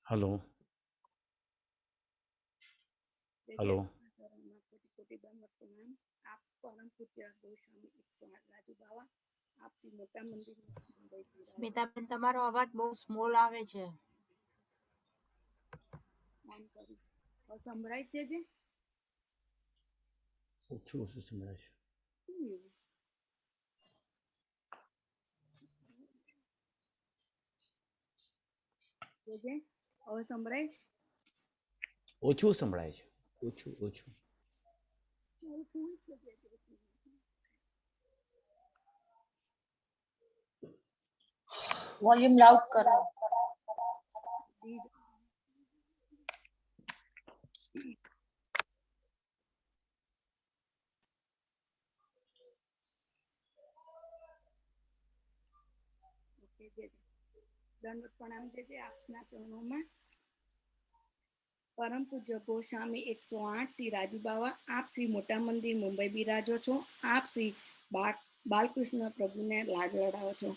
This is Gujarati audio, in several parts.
हेलो। देखिए, हेलो। चरणમાં કોટી કોટી દંડવત પ્રણામ। આપ પરમ પૂજ્ય ગોસ્વામી 108 રાજુ બાવા, આપ શ્રી મોટા મંદિરમાં મુંબઈ બિરાજો સ્મિતાબેન, તમારો અવાજ બહુ સ્મોલ આવે છે. ઓન કરી સંભળાય છે જે ઓછું ઓછું સંભળાય છે. શું એવું? જે હવે સંભળાય ઓછું સંભળાય છે. ઓછું ઓછું. એવું શું છે वॉल्यूम लाउड करो। ઓકે જે દંડવત પ્રણામ જે આપના ચરણોમાં પરમ પૂજ્ય ગોસ્વામી 108 શ્રી રાજુ બાવા, આપ શ્રી મોટા મંદિર મુંબઈ બિરાજો છો। આપ શ્રી બાલકૃષ્ણ પ્રભુને લાડ લડાવો છો।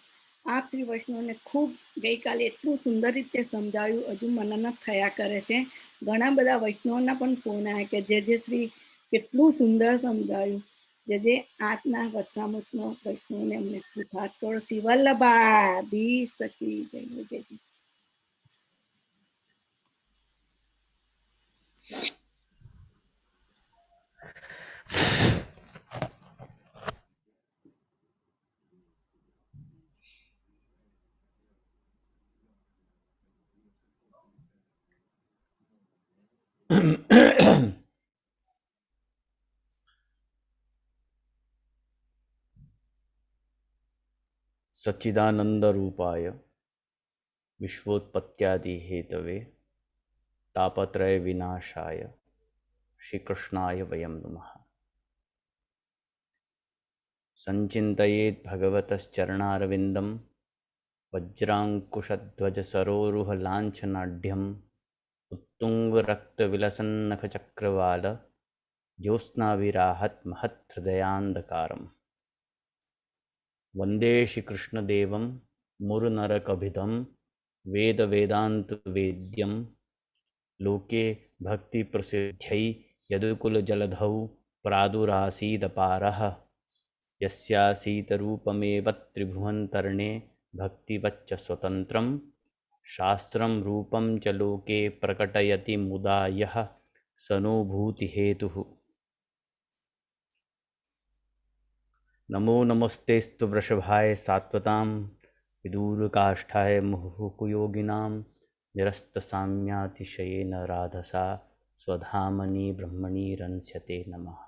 આપ શ્રી વૈષ્ણવને ખૂબ ગઈકાલે એટલું સુંદર રીતે સમજાવ્યું, હજુ મનન થયા કરે છે। ઘણા બધા વૈષ્ણવના પણ ફોન આવ્યા કે જે શ્રી કેટલું સુંદર સમજાવ્યું। જે આઠના વચનામૃતનો વૈષ્ણવને અમને હાથ કરો। શિવલ્લભા દી સકી જય જય। सच्चिदानंद रूपाय विश्वोत्पत्त्यादि हेतवे तापत्रय विनाशाय श्री कृष्णाय वयं नमः। संचिन्तयेत् भगवतश्चरणारविन्दं वज्राङ्कुशध्वज सरोरुह लाञ्छनाढ्यम् उत्तुङ्गरक्तविलसन्नखचक्रवाल ज्योत्स्नाविराहत् महत्हृदयान्धकारम् वन्दे श्रीकृष्णदेवं मुरनरकभिधं वेदवेदान्तवेद्यं लोके भक्तिप्रसिद्ध्यै यदुकुलजलधौ प्रादुरासीदपारः यस्यासीतरूपमेव त्रिभुवन्तर्णे भक्तिवच्च स्वतन्त्रं शास्त्रं रूपं च लोके प्रकटयति मुदा यः सनुभूतिहेतुः। नमो नमस्तेस्तु वृषभाय सात्वतां विदूरकाष्ठाय मुहुकुयोगिनां निरस्तसाम्यातिशयेन राधसा स्वधामनि ब्रह्मणि रंस्यते नमः।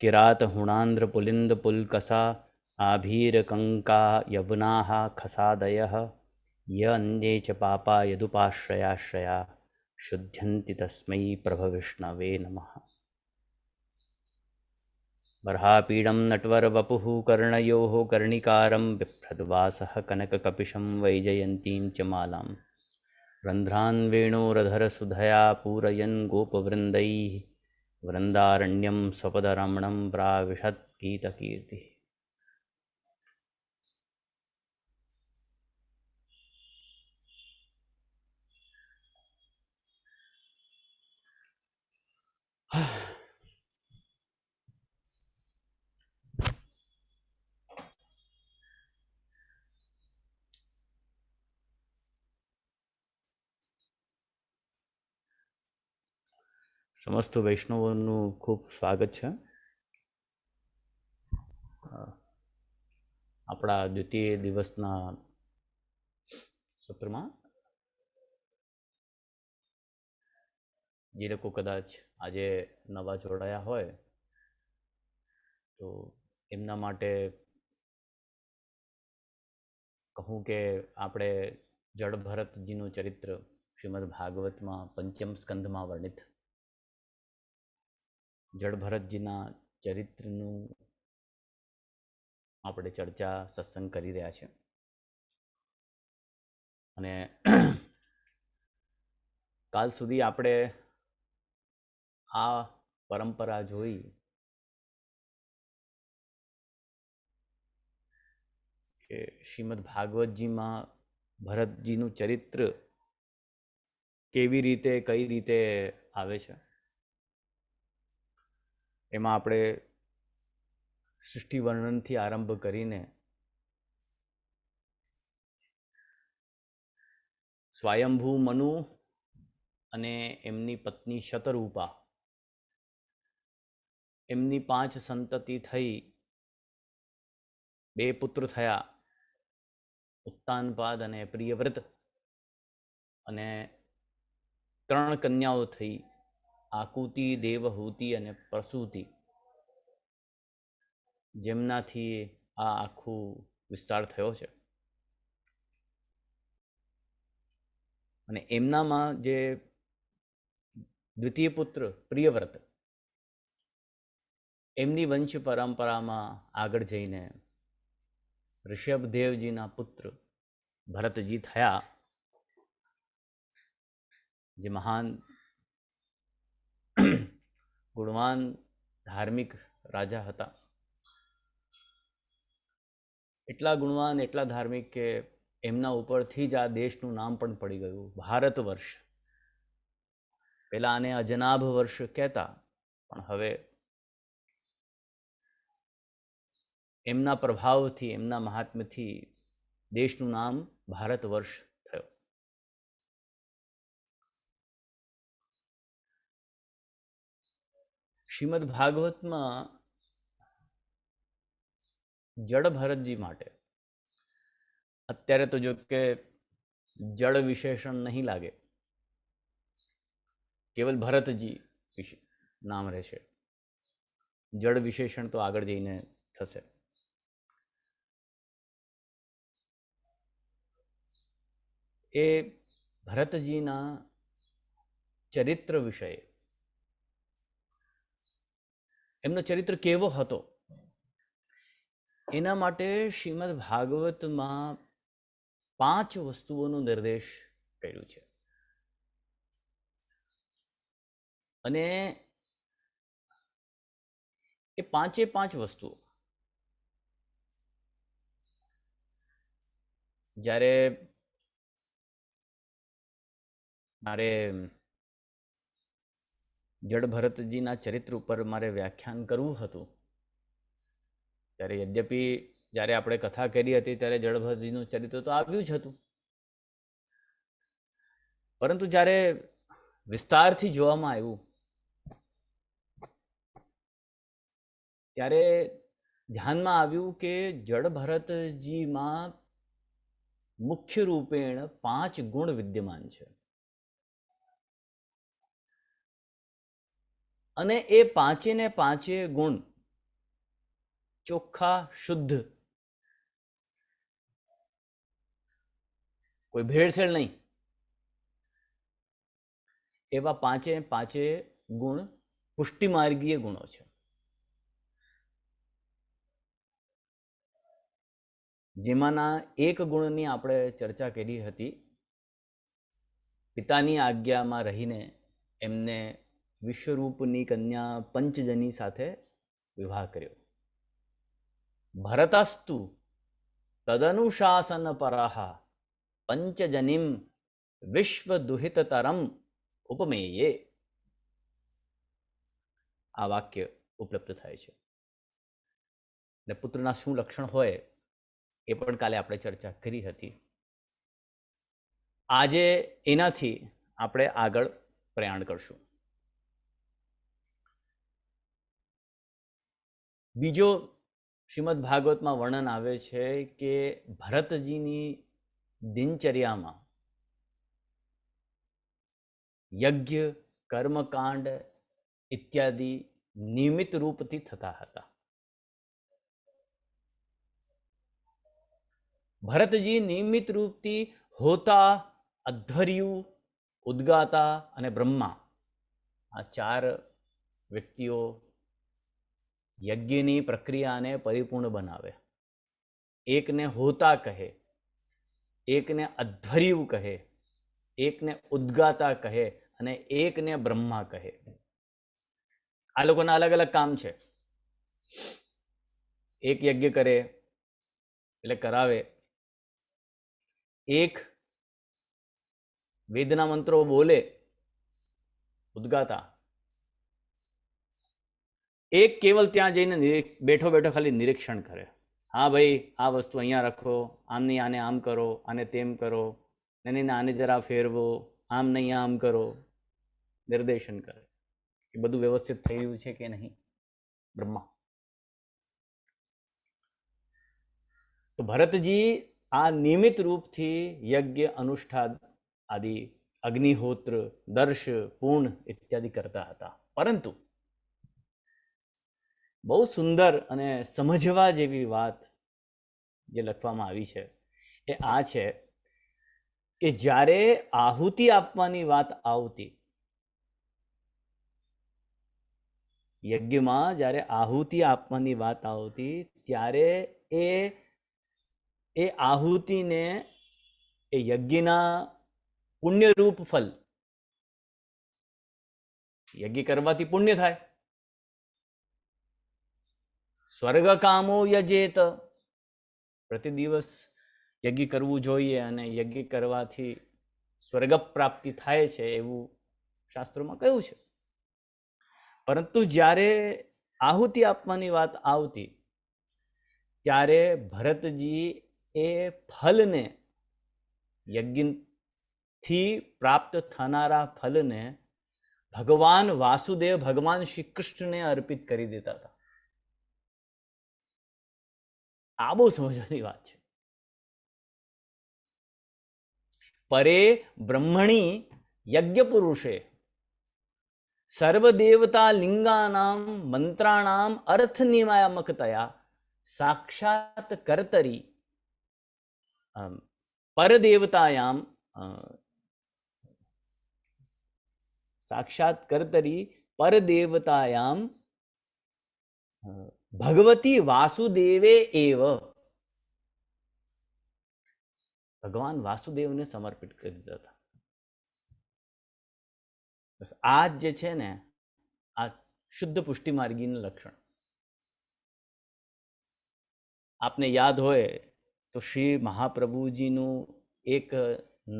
किरातहुणान्द्रपुलिन्दपुल्कसा आभीरकङ्का यवनाः खसादयः य अन्ये च पापा यदुपाश्रयाश्रया शुध्यन्ति तस्मै प्रभविष्णवे नमः। बर्हापीडं नटवरवपुः कर्णयोः कर्णिकारं बिभ्रद्वासः कनककपिशं वैजयन्तीं च मालां रन्ध्रान् वेणोरधरसुधया पूरयन् गोपवृन्दैः वृन्दारण्यं स्वपदरमणं प्राविशत् गीतकीर्तिः। समस्त वैष्णवोનું ખૂબ સ્વાગત છે આપણા દ્વિતીય દિવસના સત્રમાં। જે લોકો કદાચ આજે નવા જોડાયા હોય તો એમના માટે કહું કે આપણે જડભરતજીનું ચરિત્ર શ્રીમદ ભાગવતમાં પંચમ સ્કંધમાં વર્ણિત જડભરતજીના ચરિત્રનું આપણે ચર્ચા સત્સંગ કરી રહ્યા છે અને કાલ સુધી આપણે આ પરંપરા જોઈ કે શ્રીમદ ભાગવતજીમાં ભરતજીનું ચરિત્ર કેવી રીતે કઈ રીતે આવે છે એમાં આપણે સૃષ્ટિ વર્ણનથી આરંભ કરીને સ્વયંભૂ મનુ અને એમની પત્ની શતરૂપા, એમની 5 સંતતિ થઈ 2 પુત્ર થયા, ઉત્તાનપાદ અને પ્રિયવ્રત, અને 3 કન્યાઓ થઈ, આકુતિ, દેવહૂતિ અને પ્રસૂતિ, જેમનાથી આ આખું વિસ્તાર થયો છે. અને એમનામાં જે દ્વિતીય પુત્ર પ્રિયવ્રત, એમની વંશ પરંપરામાં આગળ જઈને ઋષભદેવજીના પુત્ર ભરતજી થયા, જે મહાન ગુણવાન ધાર્મિક રાજા હતા. એટલા ગુણવાન, એટલા ધાર્મિક કે એમના ઉપરથી જ આ દેશનું નામ પણ પડી ગયું, ભારત વર્ષ. પહેલા આને અજનાભ વર્ષ કહેતા, પણ હવે એમના પ્રભાવથી, એમના મહાત્મ્યથી દેશનું નામ ભારત વર્ષ થયો. શ્રીમદ ભાગવતમાં જડ ભરતજી માટે અત્યારે તો જો કે જડ વિશેષણ નહીં લાગે, કેવલ ભરતજી નામ રહેશે. જડ વિશેષણ તો આગળ જઈને થશે. એ ભરતજીના ચરિત્ર વિષય, એમનો ચરિત્ર કેવો હતો એના માટે શ્રીમદ ભાગવતમાં 5 વસ્તુઓનો નિર્દેશ કર્યું છે. અને એ 5 વસ્તુઓ જ્યારે મારે જડ ભરતજીના ચરિત્ર ઉપર મારે વ્યાખ્યાન કરવું હતું, ત્યારે યદ્યપિ જ્યારે આપણે કથા કરી હતી ત્યારે જડ ભરતજીનું ચરિત્ર તો આવ્યું જ હતું, પરંતુ જ્યારે વિસ્તારથી જોવામાં આવ્યું ત્યારે ધ્યાનમાં આવ્યું કે જડ ભરતજીમાં મુખ્ય રૂપેણ 5 ગુણ વિદ્યમાન છે. અને એ 5 ને 5 ગુણ ચોખ્ખા, શુદ્ધ, કોઈ ભેળસેળ નહીં, એવા 5 ગુણ પુષ્ટિમાર્ગીય ગુણો છે. જેમાંના એક ગુણની આપણે ચર્ચા કરી હતી. પિતાની આજ્ઞામાં રહીને એમને વિશ્વરૂપની કન્યા પંચજની સાથે વિવાહ કર્યો. ભરતસ્તુ તદનુશાસન પરઃ પંચજનિમ વિશ્વદુહિતતરમ ઉપમેયે. આ વાક્ય ઉપલબ્ધ થાય છે. ને પુત્રના શું લક્ષણ હોય એ પણ કાલે આપણે ચર્ચા કરી હતી. આજે એનાથી આપણે આગળ પ્રયાણ કરશું. બીજો શ્રીમદ ભાગવતમાં વર્ણન આવે છે કે ભરતજીની દિનચર્યામાં યજ્ઞ, કર્મકાંડ ઇત્યાદિ નિયમિત રૂપથી થતા હતા. ભરતજી નિયમિત રૂપથી હોતા, અધ્વર્યુ, ઉદ્ગાતા અને બ્રહ્મા, આ 4 વ્યક્તિઓ યજ્ઞની પ્રક્રિયાને પરિપૂર્ણ બનાવે. એકને હોતા કહે, એકને અધ્વર્યુ કહે, એકને ઉદ્ગાતા કહે અને એકને બ્રહ્મા કહે. આ લોકોના અલગ અલગ કામ છે. એક યજ્ઞ કરે એટલે કરાવે, એક વેદના મંત્રો બોલે ઉદ્ગાતા, એક કેવલ ત્યાં જઈને બેઠો બેઠો ખાલી નિરીક્ષણ કરે. હા ભાઈ, આ વસ્તુ અહીંયા રાખો, આમ નહીં આને આમ કરો, આને તેમ કરો, નહીં આને જરા ફેરવો, આમ નહીં આમ કરો, નિર્દેશન કરે કે બધું વ્યવસ્થિત થઈ રહ્યું છે કે નહીં. બ્રહ્મા. તો ભરતજી આ નિયમિત રૂપથી યજ્ઞ, અનુષ્ઠાન આદિ, અગ્નિહોત્ર, દર્શ, પૂર્ણ ઇત્યાદિ કરતા હતા. પરંતુ બહુ સુંદર અને સમજવા જેવી વાત જે લખવામાં આવી છે એ આ છે કે જ્યારે આહુતિ આપવાની વાત આવતી, યજ્ઞમાં જ્યારે આહુતિ આપવાની વાત આવતી ત્યારે એ આહુતિને, એ યજ્ઞના પુણ્યરૂપ ફલ, યજ્ઞ કરવાથી પુણ્ય થાય. સ્વર્ગ કામો યજેત, પ્રતિ દિવસ યજ્ઞ કરવું જોઈએ અને યજ્ઞ કરવાથી સ્વર્ગ પ્રાપ્તિ થાય છે એવું શાસ્ત્રોમાં કહ્યું છે. પરંતુ જ્યારે આહુતિ આપવાની વાત આવતી ત્યારે ભરતજી એ ફલને, યજ્ઞથી પ્રાપ્ત થનારા ફલને ભગવાન વાસુદેવ, ભગવાન શ્રી કૃષ્ણને અર્પિત કરી દેતા હતા. આ બહુ સમજવાની વાત છે. પરે બ્રહ્મણી યજ્ઞ પુરુષે સર્વદેવતા લિંગાનામ મંત્રાણામ અર્થ નિયામકતયા સાક્ષાત કર્તરી પરદેવતાયામ સાક્ષાત કર્તરી પરદેવતાયામ ભગવતી વાસુદેવે એવ, ભગવાન વાસુદેવને સમર્પિત કરી દીધા હતા. બસ આ જ જે છે ને, આ શુદ્ધ પુષ્ટિ માર્ગીનું લક્ષણ. આપને યાદ હોય તો શ્રી મહાપ્રભુજીનું એક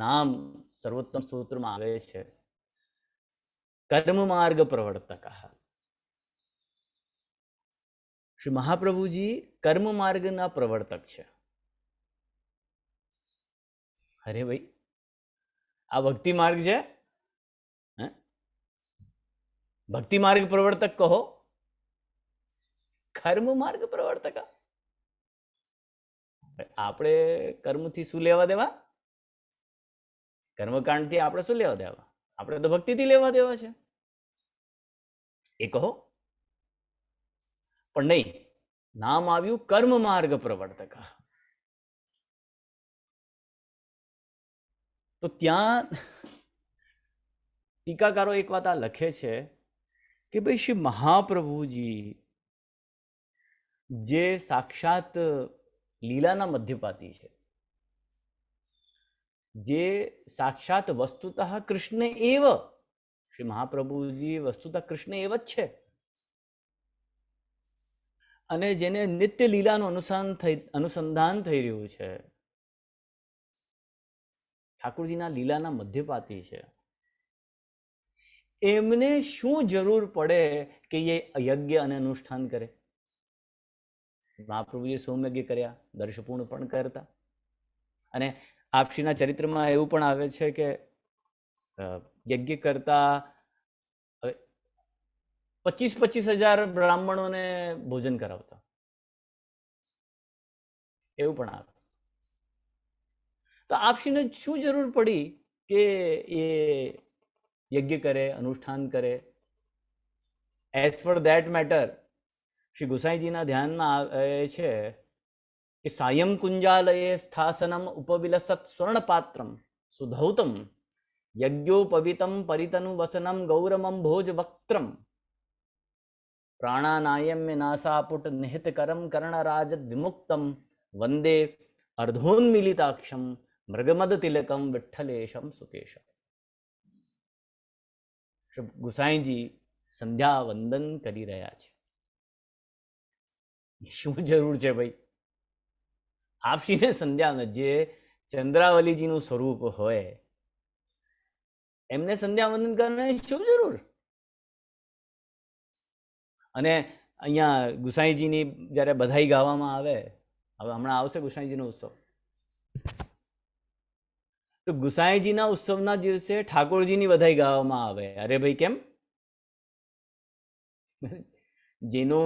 નામ સર્વોત્તમ સ્તોત્રમાં આવે છે, કર્મ માર્ગ પ્રવર્તક. શ્રી મહાપ્રભુજી કર્મ માર્ગના પ્રવર્તક છે. અરે ભાઈ, આ ભક્તિ માર્ગ છે, ભક્તિ માર્ગ પ્રવર્તક કહો, કર્મ માર્ગ પ્રવર્તક. આપણે કર્મથી શું લેવા દેવા? કર્મકાંડથી આપણે શું લેવા દેવા? આપણે તો ભક્તિથી લેવા દેવા છે, એ કહો. પણ નહીં, નામ આવ્યું કર્મ માર્ગ પ્રવર્તક. તો ત્યાં ટીકાકારો એક વાત આ લખે છે કે ભાઈ શ્રી મહાપ્રભુજી જે સાક્ષાત લીલાના મધ્યપાતી છે, જે સાક્ષાત વસ્તુતઃ કૃષ્ણ એવ, શ્રી મહાપ્રભુજી વસ્તુતઃ કૃષ્ણ એવ જ છે, અને જેને નિત્ય લીલાનું અનુસંધાન થઈ રહ્યું છે, ઠાકોરજીના લીલાના મધ્યપાતી છે, એમને શું જરૂર પડે કે એ યજ્ઞ અને અનુષ્ઠાન કરે? મહાપ્રભુએ સોમયજ્ઞ કર્યા, દર્શપૂર્ણ પણ કરતા. અને આપશ્રીના ચરિત્રમાં એવું પણ આવે છે કે યજ્ઞ કરતા 25,000 બ્રાહ્મણોને ભોજન કરાવતા, એવું પણ આવે. તો આપશ્રીને શું જરૂર પડી કે એ યજ્ઞ કરે, અનુષ્ઠાન કરે? As for that matter Shri ગુસાઈજીના ધ્યાનમાં આવે છે કે સાયં કુંજાલયે સ્થાસનમ ઉપવિલસત સ્વર્ણપાત્રમ સુધૌતમ યજ્ઞોપવિતમ પરિતનુ વસનમ ગૌરમમ ભોજ વક્ત્રમ પ્રાણાનાયમ્ય નાસાપુટ નિહિતકરમ કર્ણરાજ વિમુક્તમ વંદે અર્ધોન્મિલિતાક્ષમ મૃગમદ તિલકમ વિઠ્ઠલેશમ સુકેશમ. ગુસાઈજી સંધ્યા વંદન કરી રહ્યા છે. શું જરૂર છે ભાઈ? આપશ્રીને સંધ્યા, જે ચંદ્રાવલીજીનું સ્વરૂપ હોય એમને સંધ્યા વંદન કરવાની શું જરૂર? અને અહીંયા ગુસાઈજીની જ્યારે બધાઈ ગાવામાં આવે, હવે હમણાં આવશે ગુસાઈજીનો ઉત્સવ, તો ગુસાઈજીના ઉત્સવના દિવસે ઠાકોરજીની બધાઈ ગાવામાં આવે. અરે ભાઈ કેમ? જેનો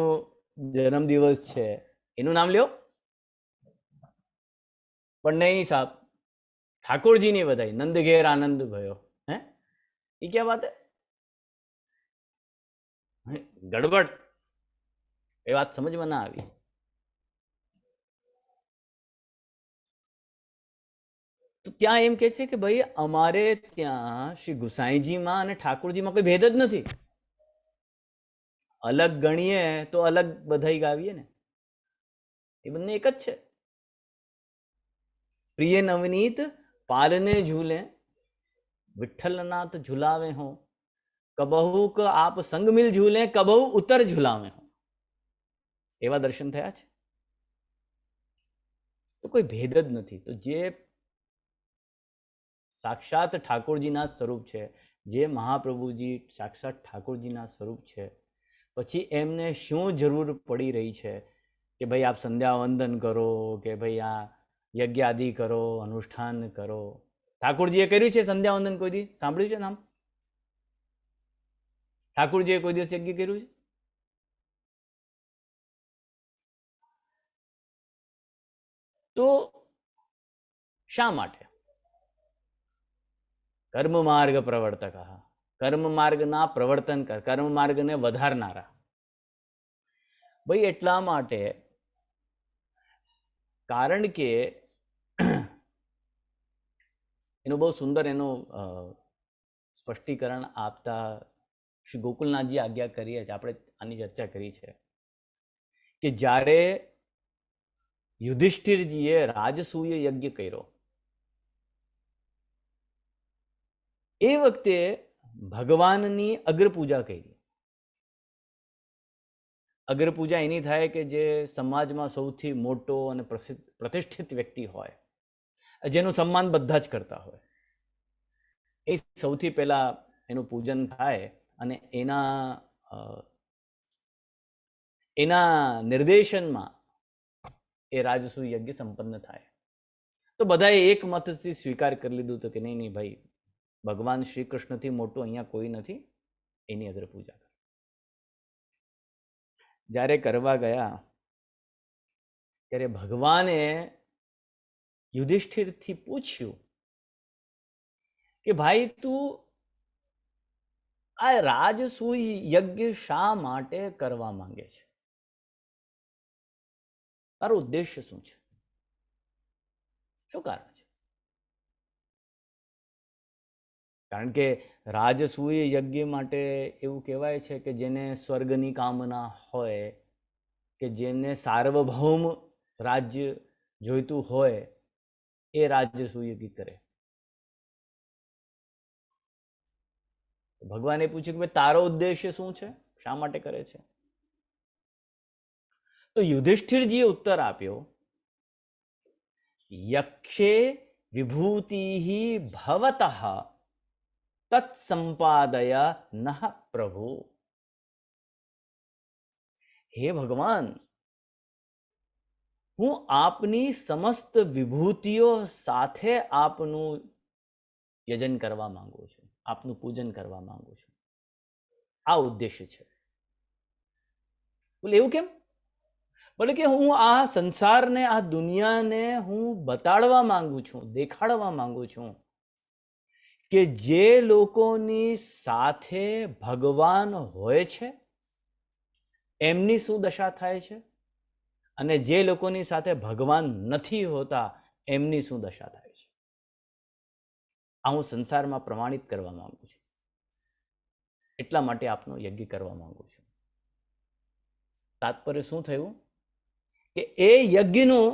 જન્મદિવસ છે એનું નામ લ્યો, પણ નહીં સાહેબ, ઠાકોરજીની બધાઈ, નંદ ઘેર આનંદ ભયો. હે, એ ક્યાં વાત હે? ગડબડ. એ વાત સમજમાં ના આવી. તો ત્યાં એમ કે છે કે ભાઈ અમારે ત્યાં શ્રી ગુસાઈજીમાં અને ઠાકોરજીમાં કોઈ ભેદ જ નથી. અલગ ગણીએ તો અલગ બધાઈ ગાવીએ ને, એ બંને એક જ છે. પ્રિય નવનીત પાલને ઝૂલે, વિઠ્ઠલનાથ ઝુલાવે હો, કબહુ ક આપ સંગ મિલ ઝૂલે, કબહુ ઉતર ઝુલાવે હો. એવા દર્શન થયા છે. તો કોઈ ભેદ જ નથી. તો જે સાક્ષાત ઠાકોરજીના સ્વરૂપ છે, જે મહાપ્રભુજી સાક્ષાત ઠાકોરજીના સ્વરૂપ છે, પછી એમને શું જરૂર પડી રહી છે કે ભાઈ આપ સંધ્યા વંદન કરો, કે ભાઈ આ યજ્ઞ આદિ કરો, અનુષ્ઠાન કરો. ઠાકોરજીએ કર્યું છે સંધ્યા વંદન? કોઈ દી સાંભળ્યું છે નામ? ઠાકોરજીએ કોઈ દિવસ યજ્ઞ કર્યું છે? તો શા માટે? કર્મ માર્ગ પ્રવર્તક, કર્મ માર્ગના પ્રવર્તન કર, કર્મ માર્ગને વધારનારા. ભાઈ એટલા માટે, કારણ કે એનું બહુ સુંદર એનું સ્પષ્ટીકરણ આપતા શ્રી ગોકુલનાથજી આજ્ઞા કરીએ છીએ, આપણે આની ચર્ચા કરી છે કે જ્યારે યુધિષ્ઠિરજીએ રાજસૂય યજ્ઞ કર્યો, એ વખતે ભગવાનની અગ્રપૂજા કરી. અગ્રપૂજા એની થાય કે જે સમાજમાં સૌથી મોટો અને પ્રતિષ્ઠિત વ્યક્તિ હોય, જેનું સન્માન બધા જ કરતા હોય, એ સૌથી પહેલા એનું પૂજન થાય અને એના નિર્દેશનમાં એ રાજસૂય યજ્ઞ સંપન્ન થાય. તો બધાએ એક મતથી સ્વીકાર કરી લીધું તો કે નહીં નહીં ભાઈ, ભગવાન શ્રી કૃષ્ણથી મોટું અહીંયા કોઈ નથી, એની અગ્ર પૂજા કરો. જ્યારે કરવા ગયા ત્યારે ભગવાને યુધિષ્ઠિરથી પૂછ્યું કે ભાઈ તું આ રાજસૂય યજ્ઞ શા માટે કરવા માંગે છે? તારો ઉદ્દેશ્ય શું છે? શું કારણ છે? કારણ કે રાજસૂય યજ્ઞ માટે એવું કહેવાય છે કે જેને સ્વર્ગની કામના હોય, કે જેને સાર્વભૌમ રાજ્ય જોઈતું હોય, એ રાજસૂય યજ્ઞ કરે. ભગવાને પૂછ્યું કે ભાઈ તારો ઉદ્દેશ્ય શું છે, શા માટે કરે છે? તો યુધિષ્ઠિરજીએ ઉત્તર આપ્યો, યક્ષે વિભૂતિ ભવતઃ તત્સંપાદય નઃ પ્રભુ. હે ભગવાન, હું આપની સમસ્ત વિભૂતિઓ સાથે આપનું યજન કરવા માંગુ છું, આપનું પૂજન કરવા માંગુ છું. આ ઉદ્દેશ્ય છે. બોલે એવું કેમ? બોલે કે હું આ સંસારને, આ દુનિયાને હું બતાડવા માંગુ છું, દેખાડવા માંગુ છું કે જે લોકોની સાથે ભગવાન હોય છે એમની શું દશા થાય છે, અને જે લોકોની સાથે ભગવાન નથી હોતા એમની શું દશા થાય છે. આ હું સંસારમાં પ્રમાણિત કરવા માંગુ છું, એટલા માટે આપનો યજ્ઞ કરવા માંગુ છું. તાત્પર્ય શું થયું કે એ યજ્ઞનું,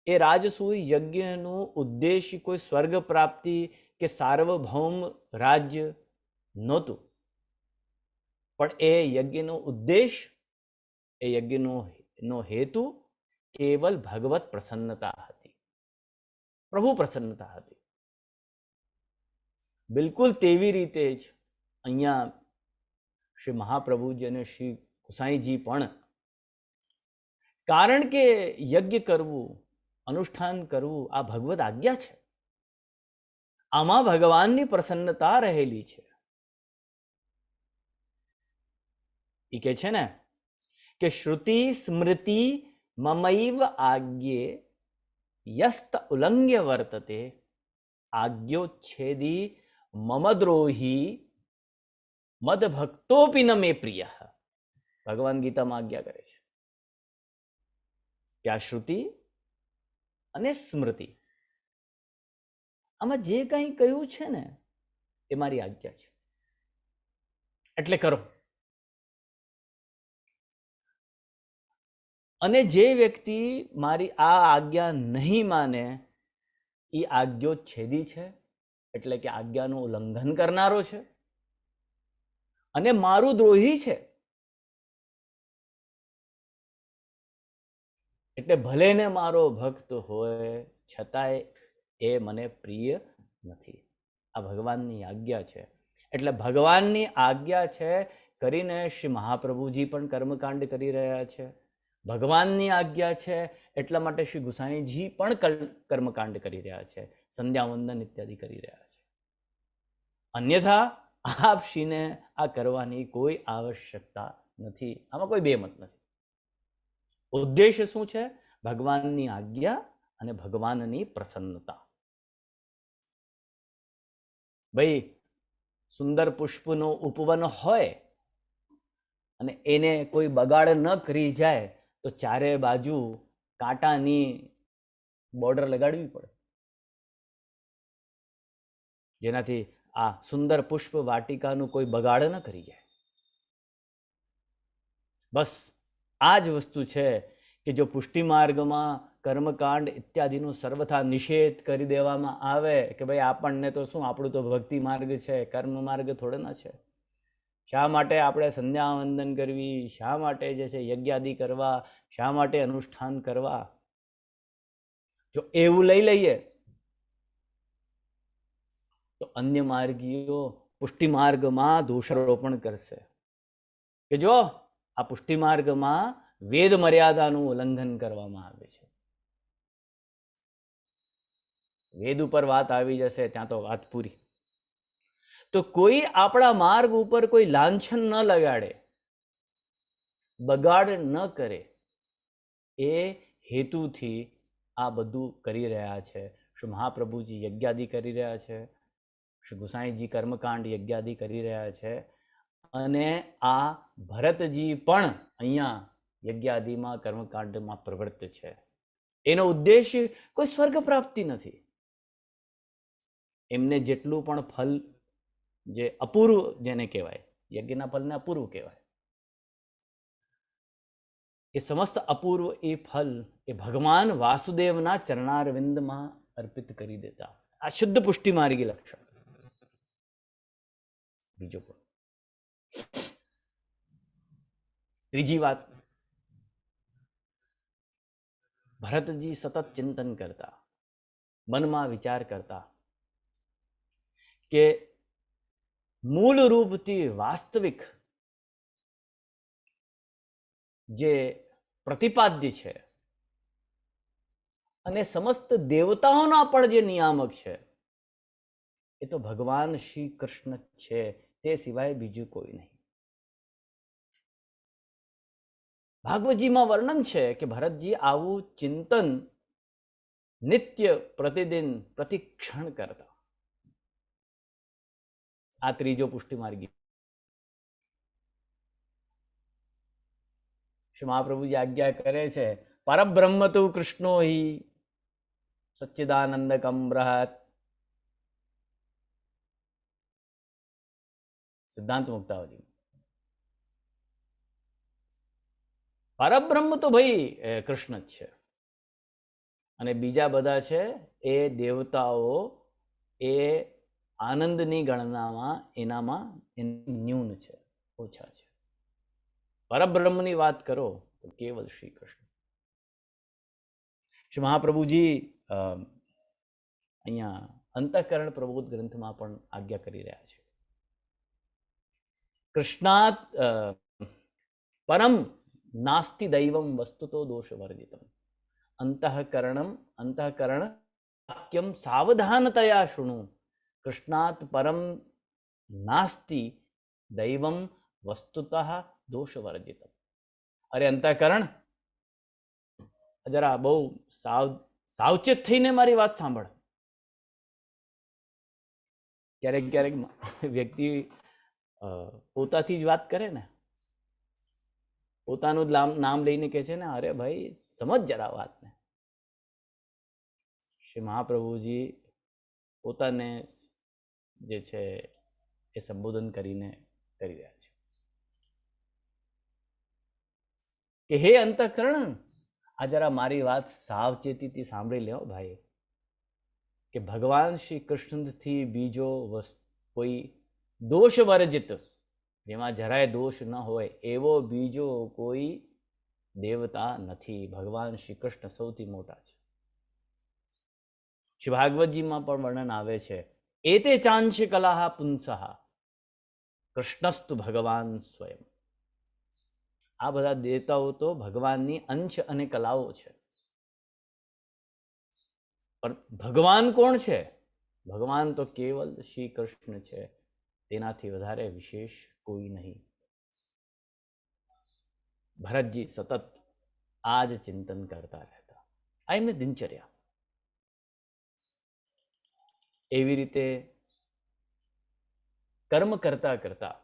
એ રાજસૂય યજ્ઞનું ઉદ્દેશ્ય કોઈ સ્વર્ગ પ્રાપ્તિ કે સાર્વભૌમ રાજ્ય નહોતું, પણ એ યજ્ઞનો ઉદ્દેશ, એ યજ્ઞનો હેતુ કેવલ ભગવત પ્રસન્નતા હતી, પ્રભુ પ્રસન્નતા હતી. બિલકુલ તેવી રીતે જ અહીંયા શ્રી મહાપ્રભુજી અને શ્રી ગુસાઈજી પણ, કારણ કે યજ્ઞ કરવું, અનુષ્ઠાન કરવું આ ભગવદ આજ્ઞા છે, આમાં ભગવાનની પ્રસન્નતા રહેલી છે. એ કે છે ને કે શ્રુતિ સ્મૃતિ મમૈવ આજ્ઞે યસ્ત ઉલ્લંઘ્ય વર્તતે આજ્ઞોચ્છેદી મમ દ્રોહી મદ ભક્તોપી ન મે પ્રિય. ભગવાન ગીતામાં આજ્ઞા કરે છે કે આ શ્રુતિ અને સ્મૃતિ આમાં જે કંઈ કહ્યું છે ને એ મારી આજ્ઞા છે, એટલે કરો. અને જે વ્યક્તિ મારી આ આજ્ઞા નહીં માને એ આજ્ઞોચ્છેદી છે, એટલે કે આજ્ઞાનું ઉલ્લંઘન કરનારો છે અને મારું દ્રોહી છે. એટલે ભલે ને મારો ભક્ત હોય છતાંય એ મને પ્રિય નથી. આ ભગવાનની આજ્ઞા છે. એટલે ભગવાનની આજ્ઞા છે કરીને શ્રી મહાપ્રભુજી પણ કર્મકાંડ કરી રહ્યા છે. ભગવાનની આજ્ઞા છે એટલા માટે શ્રી ગુસાઈજી પણ કર્મકાંડ કરી રહ્યા છે, સંધ્યાવંદન ઇત્યાદિ કરી રહ્યા છે. અન્યથા આપશ્રીને આ કરવાની કોઈ આવશ્યકતા નથી. આમાં કોઈ બેમત નથી. ઉદ્દેશ્ય શું છે? ભગવાનની આજ્ઞા અને ભગવાનની પ્રસન્નતા. ભાઈ સુંદર પુષ્પનું ઉપવન હોય અને એને કોઈ બગાડ ન કરી જાય તો ચારે બાજુ કાંટાની બોર્ડર લગાડવી પડે, જેનાથી આ સુંદર પુષ્પ વાટિકાનું કોઈ બગાડ ન કરી જાય. બસ આ જ વસ્તુ છે કે જો પુષ્ટિ માર્ગમાં કર્મકાંડ ઇત્યાદિનો સર્વથા નિષેધ કરી દેવામાં આવે કે ભાઈ આપણને તો શું, આપણું તો ભક્તિ માર્ગ છે, કર્મ માર્ગ થોડે ના છે. શા માટે આપણે સંધ્યાવંદન કરવી, શા માટે જે છે યજ્ઞાદિ કરવા, શા માટે અનુષ્ઠાન કરવા? જો એવું લઈ લઈએ તો અન્ય માર્ગીઓ પુષ્ટિ માર્ગમાં દોષારોપણ કરશે કે જો આ પુષ્ટિ માર્ગમાં વેદ મર્યાદાનું ઉલ્લંઘન કરવામાં આવે છે. વેદ ઉપર વાત આવી જશે ત્યાં તો વાત પૂરી. તો કોઈ આપણા માર્ગ ઉપર કોઈ લાંછન ન લગાડે, બગાડ ન કરે, એ હેતુથી આ બધું કરી રહ્યા છે. શ્રી મહાપ્રભુજી યજ્ઞાદિ કરી રહ્યા છે, શ્રી ગુસાઈજી કર્મકાંડ યજ્ઞાદિ કરી રહ્યા છે, અને આ ભરતજી પણ અહીંયા યજ્ઞાદિમાં કર્મકાંડમાં પ્રવૃત્ત છે. એનો ઉદ્દેશ્ય કોઈ સ્વર્ગ પ્રાપ્તિ નથી. એમને જેટલું પણ ફલ જે અપૂર્વ જેને કહેવાય, યજ્ઞના ફલને અપૂર્વ કહેવાય, એ સમસ્ત અપૂર્વ એ ફલ એ ભગવાન વાસુદેવના ચરણારવિંદમાં અર્પિત કરી દેતા. આ શુદ્ધ પુષ્ટિ માર્ગી લક્ષણ. બીજો પણ ત્રીજી વાત, ભરતજી સતત ચિંતન કરતા, મનમાં વિચાર કરતા કે મૂળ રૂપથી વાસ્તવિક જે પ્રતિપાદ્ય છે અને સમસ્ત દેવતાઓના પણ જે નિયામક છે એ તો ભગવાન શ્રી કૃષ્ણ છે, તે સિવાય બીજું કોઈ નહીં. ભાગવતજીમાં વર્ણન છે કે ભરતજી આવું ચિંતન નિત્ય પ્રતિદિન પ્રતિક્ષણ કરતા. આ ત્રીજો પુષ્ટિ માર્ગી. શ્રી મહાપ્રભુજી આજ્ઞા કરે છે, પરબ્રહ્મ તુ કૃષ્ણો હિ સચ્ચિદાનંદકમ બૃહત. સિદ્ધાંત મુક્તાવલી. પરબ્રહ્મ તો ભાઈ કૃષ્ણ જ છે, અને બીજા બધા છે એ દેવતાઓ, એ આનંદની ગણનામાં એનામાં ન્યૂન છે, ઓછા છે. પરબ્રહ્મની વાત કરો તો કેવલ શ્રી કૃષ્ણ. શ્રી મહાપ્રભુજી અહીંયા અંતઃકરણ પ્રબોધ ગ્રંથમાં પણ આજ્ઞા કરી રહ્યા છે. કૃષ્ણાત પરમ નાસ્તિ દૈવમ વસ્તુતો દોષ વર્જિતમ. અંતઃકરણ વાક્યમ સાવધાનતયા શૃણુ. કૃષ્ણાત પરમ નાસ્તિ દૈવમ વસ્તુતઃ દોષ વર્જિતમ. અરે અંતઃકરણ, જરા બહુ સાવચેત થઈને મારી વાત સાંભળ. ક્યારેક ક્યારેક વ્યક્તિ પોતાથી જ વાત કરે ને, પોતાનું જ નામ લઈને કહે છે ને, અરે ભાઈ સમજ જરા વાતને. શ્રી મહાપ્રભુજી પોતાને જે છે એ સંબોધન કરીને કરી રહ્યા છે કે હે અંતઃકરણ, આ જરા મારી વાત સાવચેતીથી સાંભળી લ્યો ભાઈ, કે ભગવાન શ્રી કૃષ્ણથી બીજો કોઈ દોષ વર્જિત, જેમાં જરાય દોષ ન હોય એવો બીજો કોઈ દેવતા નથી. ભગવાન શ્રી કૃષ્ણ સૌથી મોટા છે. શ્રી ભાગવતજીમાં પણ વર્ણન આવે છે, એતે ચાંશ કલાહ પુંસઃ કૃષ્ણસ્તુ ભગવાન સ્વયં. આ બધા દેવતાઓ તો ભગવાનની અંશ અને કલાઓ છે. પણ ભગવાન કોણ છે? ભગવાન તો કેવલ શ્રી કૃષ્ણ છે, તેનાથી વધારે વિશેષ કોઈ નહીં. ભરતજી સતત આ જ ચિંતન કરતા રહેતા. આ એમની દિનચર્યા. એવી રીતે કર્મ કરતા કરતા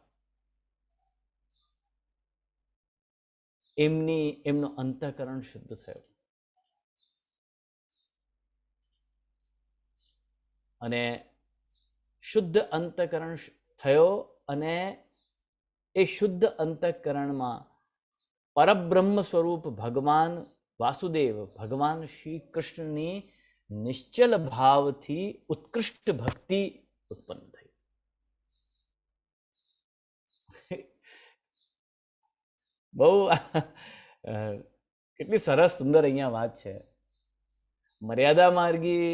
એમનો અંતઃકરણ શુદ્ધ થયો. અને શુદ્ધ અંતઃકરણ થયો, અને એ શુદ્ધ અંતઃકરણમાં પરબ્રહ્મ સ્વરૂપ ભગવાન વાસુદેવ, ભગવાન શ્રી કૃષ્ણની નિશ્ચલ ભાવથી ઉત્કૃષ્ટ ભક્તિ ઉત્પન્ન થઈ. બહુ કેટલી સરસ સુંદર અહીંયા વાત છે. મર્યાદા માર્ગી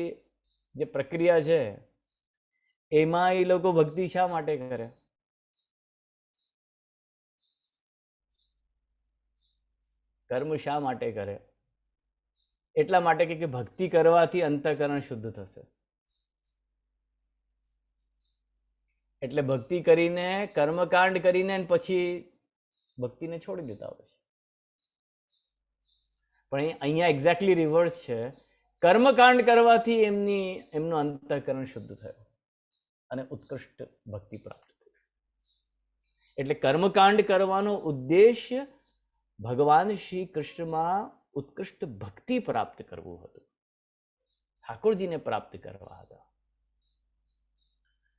જે પ્રક્રિયા છે એમાં એ લોકો ભક્તિ શા માટે કરે? કર્મ શા માટે કરે? એટલા માટે કે ભક્તિ કરવાથી અંતઃકરણ શુદ્ધ થશે. એટલે ભક્તિ કરીને, કર્મકાંડ કરીને પછી ભક્તિને છોડી દેતા હોય છે. પણ અહીંયા એક્ઝેક્ટલી રિવર્સ છે. કર્મકાંડ કરવાથી એમનું અંતઃકરણ શુદ્ધ થયું અને ઉત્કૃષ્ટ ભક્તિ પ્રાપ્ત થઈ. એટલે કર્મકાંડ કરવાનો ઉદ્દેશ્ય ભગવાન શ્રી કૃષ્ણમાં ઉત્કૃષ્ટ ભક્તિ પ્રાપ્ત કરવું હતું, ઠાકોરજીને પ્રાપ્ત કરવા હતા.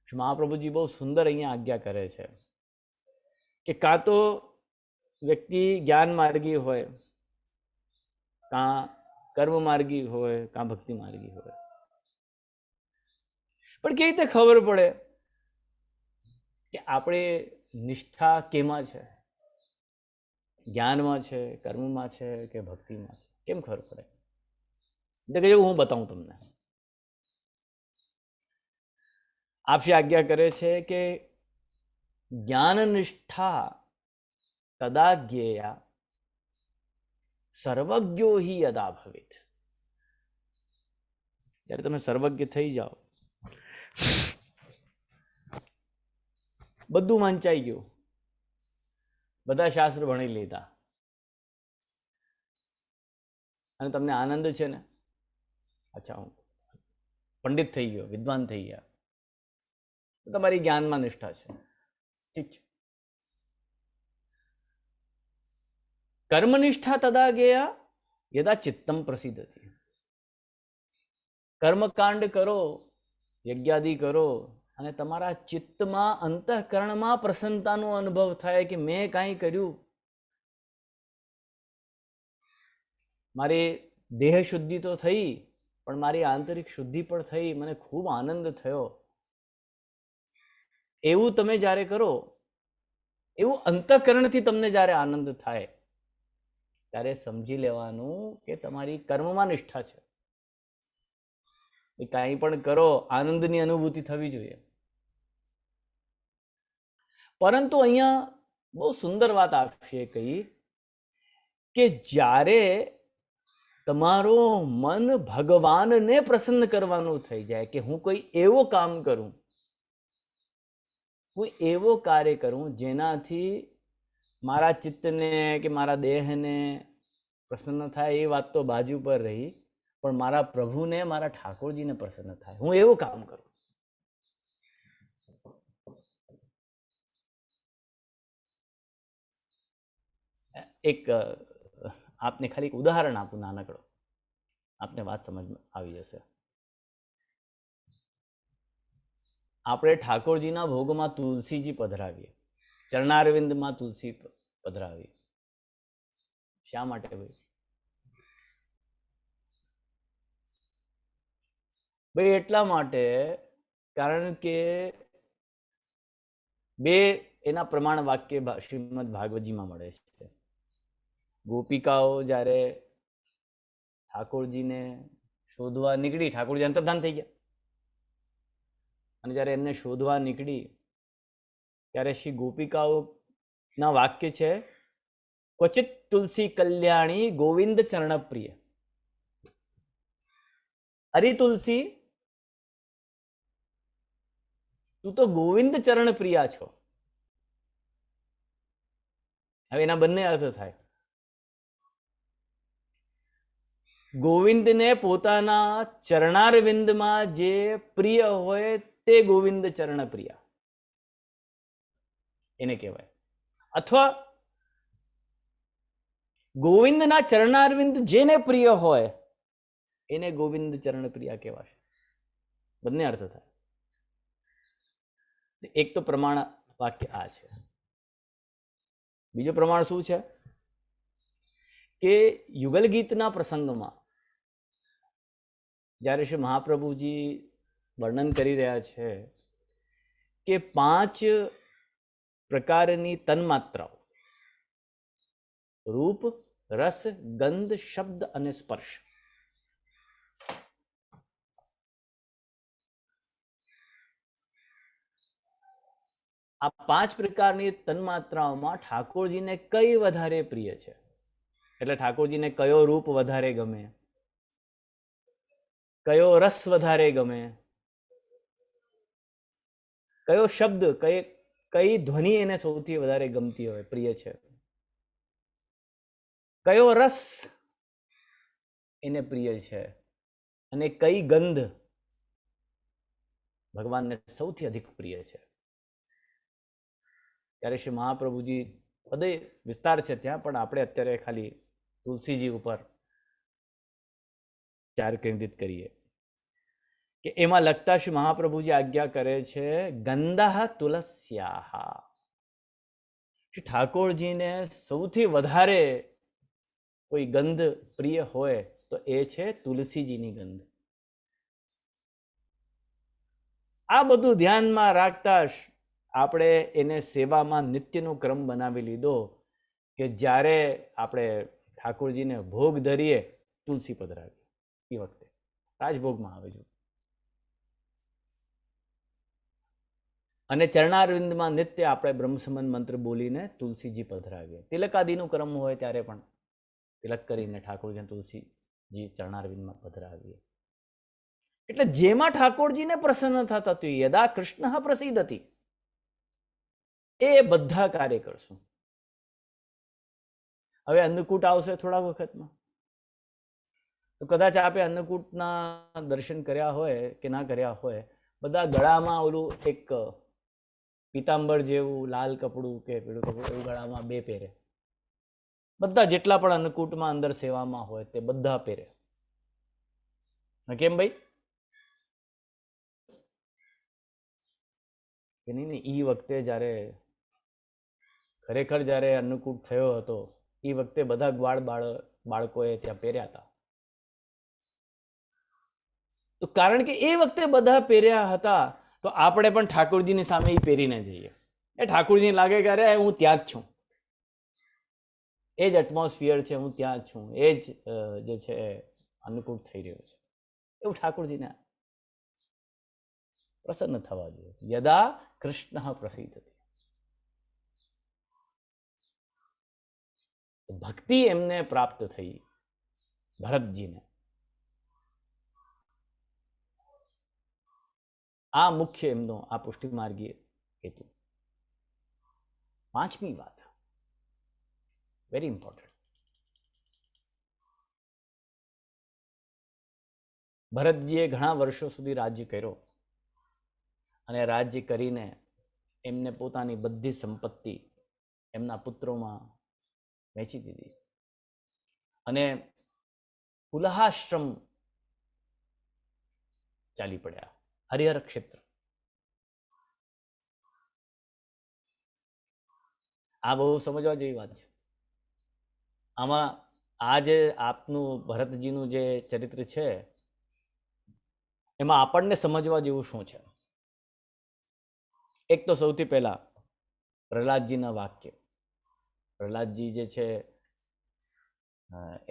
મહાપ્રભુજી બહુ સુંદર અહીંયા આજ્ઞા કરે છે કે કાં તો વ્યક્તિ જ્ઞાન માર્ગી હોય, કાં કર્મ માર્ગી હોય, કાં ભક્તિ માર્ગી હોય. પણ કેવી રીતે ખબર પડે કે આપણે નિષ્ઠા કેમાં છે? જ્ઞાનમાં છે, કર્મમાં છે કે ભક્તિમાં છે? કેમ ખબર પડે? તો કહેજો હું બતાવું તમને. આપશે આજ્ઞા કરે છે કે જ્ઞાન નિષ્ઠા તદા જ્ઞેયા સર્વજ્ઞો હિ યદા ભવેત. જ્યારે તમે સર્વજ્ઞ થઈ જાઓ, બધું વંચાઈ ગયું, બધા શાસ્ત્ર ભણી લીધા અને તમને આનંદ છે ને, અચ્છા હું પંડિત થઈ ગયો, વિદ્વાન થઈ ગયા, તમારી જ્ઞાનમાં નિષ્ઠા છે, ઠીક છે. કર્મનિષ્ઠા તદા ગયા યદા ચિત્તમ પ્રસિદ્ધતિ. કર્મકાંડ કરો, યજ્ઞાદિ કરો અને તમારા ચિત્તમાં, અંતઃકરણમાં પ્રસન્નતાનો અનુભવ થાય કે મેં કાંઈ કર્યું, મારી દેહ શુદ્ધિ તો થઈ પણ મારી આંતરિક શુદ્ધિ પણ થઈ, મને ખૂબ આનંદ થયો. એવું તમે જ્યારે કરો, એવું અંતઃકરણથી તમને જ્યારે આનંદ થાય, ત્યારે સમજી લેવાનું કે તમારી કર્મમાં નિષ્ઠા છે. એ કાંઈ પણ કરો, આનંદની અનુભૂતિ થવી જોઈએ. પરંતુ અહીંયા બહુ સુંદર વાત આપશે કહી કે જ્યારે તમારું મન ભગવાનને પ્રસન્ન કરવાનું થઈ જાય કે હું કોઈ એવો કામ કરું, હું એવો કાર્ય કરું જેનાથી મારા ચિત્તને કે મારા દેહને પ્રસન્ન થાય, એ વાત તો બાજુ પર રહી, પણ મારા પ્રભુને, મારા ઠાકોરજીને પ્રસન્ન થાય, હું એવું કામ કરું. એક આપને ખાલી એક ઉદાહરણ આપું નાનકડો, આપને વાત સમજમાં આવી જશે. આપણે ઠાકોરજીના ભોગમાં તુલસીજી પધરાવીએ, ચરણારવિંદમાં તુલસી પધરાવીએ. શા માટે ભાઈ? ભાઈ એટલા માટે કારણ કે બે એના પ્રમાણ વાક્ય શ્રીમદ ભાગવતજીમાં મળે છે. ગોપિકાઓ જ્યારે ઠાકોરજીને શોધવા નીકળી, ઠાકોરજી અંતર્ધાન થઈ ગયા, અને જ્યારે એમને શોધવા નીકળી ત્યારે શ્રી ગોપિકાઓના વાક્ય છે, ક્વચિત તુલસી કલ્યાણી ગોવિંદ ચરણ પ્રિય. અરે તુલસી, તું તો ગોવિંદ ચરણ પ્રિયા છો. હવે એના બંને અર્થ થાય. ગોવિંદને પોતાના ચરણારવિંદમાં જે પ્રિય હોય તે ગોવિંદ ચરણ પ્રિયા એને કહેવાય. અથવા ગોવિંદના ચરણારવિંદ જેને પ્રિય હોય એને ગોવિંદ ચરણ પ્રિયા કહેવાય. બંને અર્થ થાય. એક તો પ્રમાણ વાક્ય આ છે. બીજો પ્રમાણ શું છે કે યુગલ ગીતના પ્રસંગમાં જ્યારે શ્રી મહાપ્રભુજી વર્ણન કરી રહ્યા છે કે 5 પ્રકારની તન્માત્રાઓ, રૂપ, રસ, ગંધ, શબ્દ અને સ્પર્શ, આ 5 પ્રકારની તન્માત્રાઓમાં ઠાકોરજીને કઈ વધારે પ્રિય છે? એટલે ઠાકોરજીને કયો રૂપ વધારે ગમે, કયો રસ વધારે ગમે, કયો શબ્દ, કઈ ધ્વનિ એને સૌથી વધારે ગમતી હોય, પ્રિય છે, કયો રસ એને પ્રિય છે, અને કઈ ગંધ ભગવાનને સૌથી અધિક પ્રિય છે. ત્યારે શ્રી મહાપ્રભુજી પદે વિસ્તાર છે ત્યાં, પણ આપણે અત્યારે ખાલી તુલસીજી ઉપર ચાર કેન્દ્રિત કરીએ કે એમાં લખતા શ્રી મહાપ્રભુજી આજ્ઞા કરે છે, ગંધઃ તુલસ્યાહ. શ્રી ઠાકોરજીને સૌથી વધારે કોઈ ગંધ પ્રિય હોય તો એ છે તુલસીજીની ગંધ. આ બધું ધ્યાનમાં રાખતા આપણે એને સેવામાં નિત્યનો ક્રમ બનાવી લીધો કે જ્યારે આપણે ઠાકોરજીને ભોગ ધરીએ તુલસી પધરાવીએ. એ વખતે રાજભોગમાં આવે છે, અને ચરણારવિંદમાં નિત્ય આપણે બ્રહ્મસમન મંત્ર બોલીને તુલસીજી પધરાવીએ. તિલકાદીનો ક્રમ હોય ત્યારે પણ તિલક કરીને ઠાકોરજીને તુલસીજી ચરણારવિંદમાં પધરાવીએ. એટલે જેમાં ઠાકોરજીને પ્રસન્ન થતા હતું, યદા કૃષ્ણ પ્રસિદ્ધતી, એ બધા કાર્ય કરશું. હવે અન્નકૂટ આવશે થોડા વખતમાં, તો કદાચ આપે અન્નકૂટના દર્શન કર્યા હોય કે ના કર્યા હોય, બધા ગળામાં ઓલું એક પીતાંબર જેવું લાલ કપડું કે પીળું કપડું એવું ગળામાં 2 પહેરે. બધા જેટલા પણ અન્નકૂટમાં અંદર સેવામાં હોય તે બધા પહેરે. કેમ ભાઈ? કે નહીં, એ વખતે જ્યારે ખરેખર જ્યારે અન્નકૂટ થયો હતો એ વખતે બધા ગ્વાળ બાળકોએ ત્યાં પહેર્યા હતા. તો કારણ કે એ વખતે બધા પહેર્યા હતા, તો આપણે પણ ઠાકોરજીની સામે એ પહેરીને જઈએ. એ ઠાકોરજીને લાગે કે અરે હું ત્યાં જ છું, એ જ એટમોસ્ફિયર છે, હું ત્યાં જ છું, એ જ જે છે અન્નકૂટ થઈ રહ્યો છે, એવું ઠાકોરજીને પ્રસન્ન થવા જોઈએ. યદા કૃષ્ણ પ્રસિદ્ધતિ, ભક્તિ એમને પ્રાપ્ત થઈ ભરતજીને. આ મુખ્ય એમનો આ પુષ્ટિમાર્ગીય હેતુ. પાંચમી વાત, વેરી ઇમ્પોર્ટન્ટ. ભરતજીએ ઘણા વર્ષો સુધી રાજ્ય કર્યો અને રાજ્ય કરીને એમને પોતાની બધી સંપત્તિ એમના પુત્રોમાં વહેંચી દીધી અને કુલહાશ્રમ ચાલી પડ્યા, હરિહર ક્ષેત્ર. આ બહુ સમજવા જેવી વાત છે. આમાં આ જે આપનું ભરતજીનું જે ચરિત્ર છે એમાં આપણને સમજવા જેવું શું છે? એક તો સૌથી પહેલા પ્રહલાદજીના વાક્ય. પ્રહલાદજી જે છે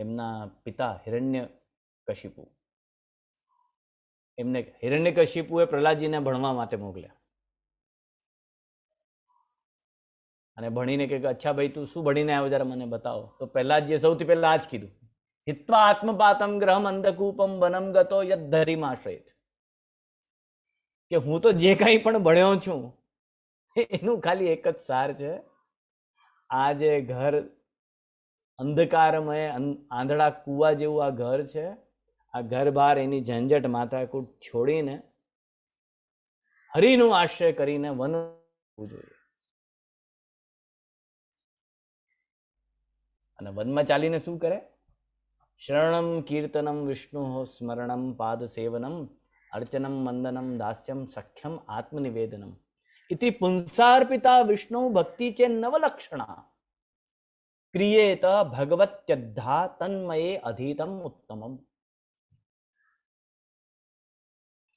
એમના પિતા હિરણ્યકશિપુ, એમને હિરણ્યકશિપુએ પ્રહલાદજીને ભણવા માટે મોકલ્યા અને ભણીને કે અચ્છા ભાઈ તું શું ભણીને આવ્યો જરા મને બતાવો. તો પ્રહલાદજીએ સૌથી પહેલા આ જ કીધું, હિત્વા આત્મપાતમ ગ્રહમ અંધકૂપમ વનમ ગતો યદ ધરીમાશ્રયિત, કે હું તો જે કંઈ પણ ભણ્યો છું એનું ખાલી એક જ સાર છે, આ જે ઘર અંધકારમય આંધળા કુવા જેવું આ ઘર છે, આ ઘર બહાર એની ઝંઝટ માથાકૂટ છોડીને હરિનો આશ્રય કરીને વન જોઈએ. અને વનમાં ચાલીને શું કરે? શરણમ કીર્તનમ વિષ્ણુ સ્મરણમ પાદ સેવનમ અર્ચનમ વંદનમ દાસ્યમ સખ્યમ આત્મનિવેદનમ ઇતિ પુંસાર્પિતા વિષ્ણુ ભક્તિ ચે નવલક્ષણા ક્રિયેત ભગવત્યદ્ધા તન્મયે અધીતમ ઉત્તમમ.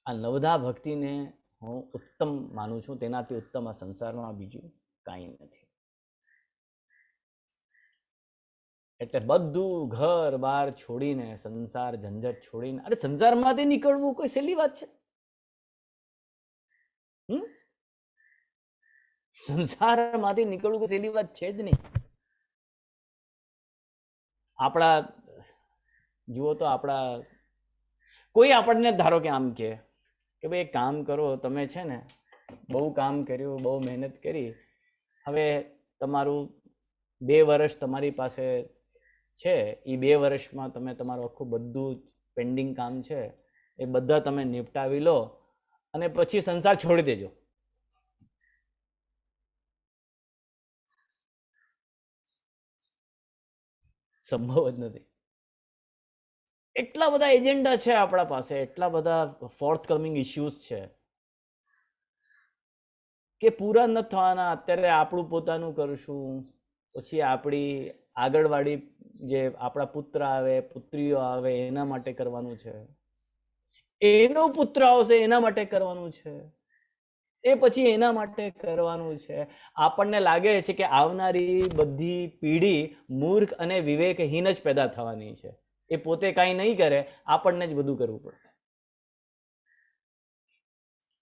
આ નવધા ભક્તિને હું ઉત્તમ માનું છું, તેનાથી ઉત્તમ આ સંસારમાં બીજું કાંઈ નથી. એટલે બધું ઘર બાર છોડીને, સંસાર ઝંઝટ છોડીને, અરે સંસારમાંથી નીકળવું કોઈ સહેલી વાત છે? સંસારમાંથી નીકળવું કોઈ સહેલી વાત છે જ નહીં. આપણા જુઓ તો આપણા કોઈ આપણને ધારો કે આમ કે ભાઈ એક કામ કરો, તમે છે ને બહુ કામ કર્યું, બહુ મહેનત કરી, હવે તમારું 2 વર્ષ તમારી પાસે છે, એ 2 વર્ષમાં તમે તમારું આખું બધું પેન્ડિંગ કામ છે એ બધા તમે નિપટાવી લો અને પછી સંસાર છોડી દેજો. સંભવ જ નથી. એટલા બધા એજન્ડા છે આપણા પાસે, એટલા બધા ફોર્થ કમિંગ ઇશ્યુઝ છે કે પૂરા નથી થવાના. અત્યારે આપણું પોતાનું કરશું, પછી આપણી આગળવાળી જે આપણા પુત્ર આવે, પુત્રીઓ આવે, એના માટે કરવાનું છે, એનો પુત્ર આવશે એના માટે કરવાનું છે, એ પછી એના માટે કરવાનું છે. આપણને લાગે છે કે આવનારી બધી પેઢી મૂર્ખ અને વિવેકહીન જ પેદા થવાની છે, એ પોતે કાંઈ નહીં કરે, આપણને જ બધું કરવું પડશે.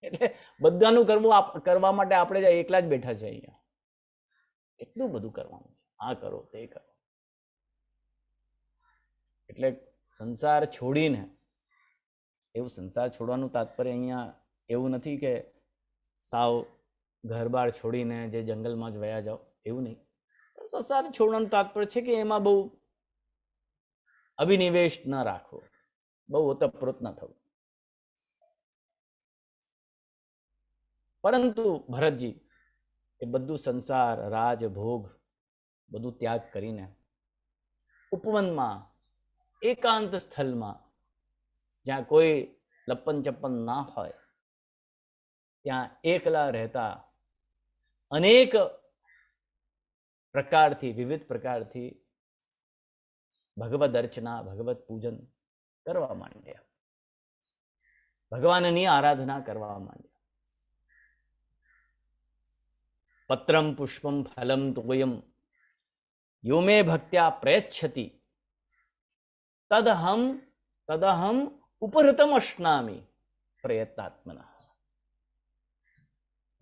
એટલે બધાનું કરવું કરવા માટે આપણે એકલા જ બેઠા છે અહીંયા. એટલું બધું કરવાનું છે, આ કરો તે કરો. એટલે સંસાર છોડીને, એવું સંસાર છોડવાનું તાત્પર્ય અહીંયા એવું નથી કે સાવ ઘરબાર છોડીને જે જંગલમાં જ વયા જાઓ, એવું નહીં. સંસાર છોડવાનું તાત્પર્ય છે કે એમાં બહુ અભિનિવેશ ન રાખવો, બહુ ઓતપ્રોત ન થવું. પરંતુ ભરતજી એ બધું સંસાર, રાજ, ભોગ બધું ત્યાગ કરીને ઉપવનમાં, એકાંત સ્થળમાં, જ્યાં કોઈ લપન ચપ્પન ના હોય, ત્યાં એકલા રહેતા અનેક પ્રકારથી, વિવિધ પ્રકારથી ભગવદ અર્ચના, ભગવત પૂજન કરવા માંડ્યા, ભગવાનની આરાધના કરવા માંડ્યા. પત્રમ પુષ્પમ ફલમ તોયમ યો મે ભક્ત્યા પ્રયચ્છતિ તદહમ ઉપહૃતમ અશ્નામિ પ્રયત્નાત્મનઃ.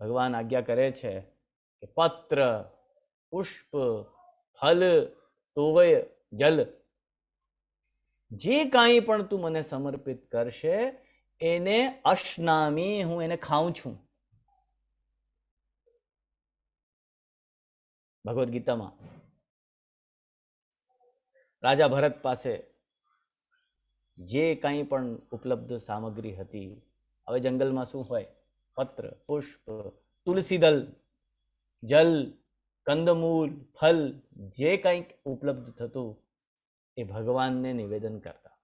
ભગવાન આજ્ઞા કરે છે કે પત્ર, પુષ્પ, ફલ, તોય, જલ, જે કાંઈ પણ તું મને સમર્પિત કરશે એને અશ્નામી, હું એને ખાઉં છું. ભગવદ્ ગીતામાં રાજા ભરત પાસે જે કાંઈ પણ ઉપલબ્ધ સામગ્રી હતી, હવે જંગલમાં શું હોય? પત્ર, પુષ્પ, તુલસી દલ, જલ, કંદમૂળ, ફલ, જે કંઈક ઉપલબ્ધ થતું એ ભગવાનને નિવેદન કરતા.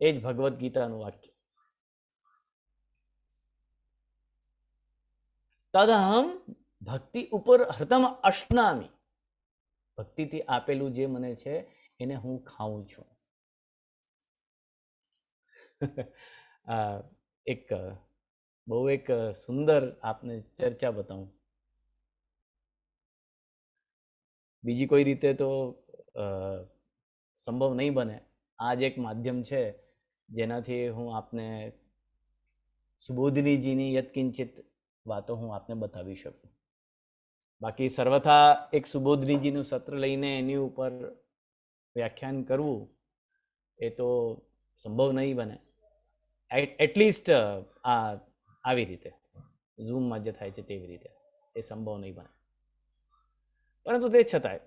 એ જ ભગવદ્ ગીતાનું વાક્ય. તદહમ ભક્તિ ઉપર હૃતમ અશ્નામી, ભક્તિથી આપેલું જે મને છે એને હું ખાઉં છું. એક બહુ એક સુંદર આપને ચર્ચા બતાવું. બીજી કોઈ રીતે તો સંભવ નહીં બને. આ જ એક માધ્યમ છે જેનાથી હું આપને સુબોધનીજીની યત્કિંચિત વાતો હું આપને બતાવી શકું. બાકી સર્વથા એક સુબોધનીજીનું સત્ર લઈને એની ઉપર વ્યાખ્યાન કરવું એ તો સંભવ નહીં બને. એટલીસ્ટ આવી રીતે ઝૂમમાં જે થાય છે તેવી રીતે એ સંભવ નહીં બને. પરંતુ તે છતાંય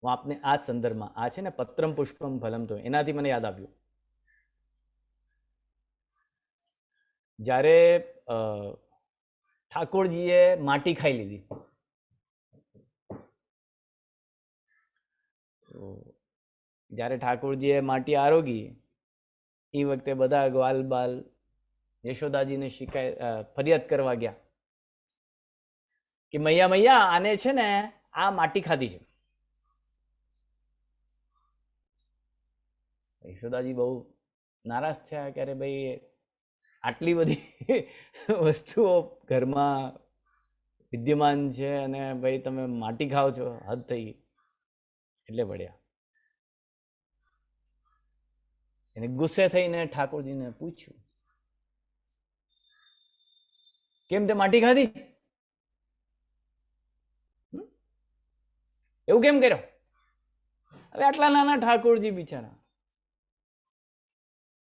હું આપને આ સંદર્ભમાં, આ છે ને પત્રમ પુષ્પમ ફલમ તો, એનાથી મને યાદ આવ્યું જ્યારે ઠાકોરજીએ માટી ખાઈ લીધી. જ્યારે ઠાકોરજીએ માટી આરોગી એ વખતે બધા ગ્વાલ બાલ યશોદાજીને ફરિયાદ કરવા ગયા કે મૈયા મૈયા આને છે ને આ માટી ખાધી છે. યશોદાજી બહુ નારાજ થયા કે અરે ભાઈ આટલી બધી વસ્તુઓ ઘરમાં વિદ્યમાન છે અને ભાઈ તમે માટી ખાઓ છો, હદ થઈ ગઈ. એટલે પડ્યા. એને ગુસ્સે થઈને ઠાકોરજીને પૂછ્યું કેમ તે માટી ખાધી? એવું કેમ કર્યો? હવે આટલા નાના ઠાકોરજી બિચારા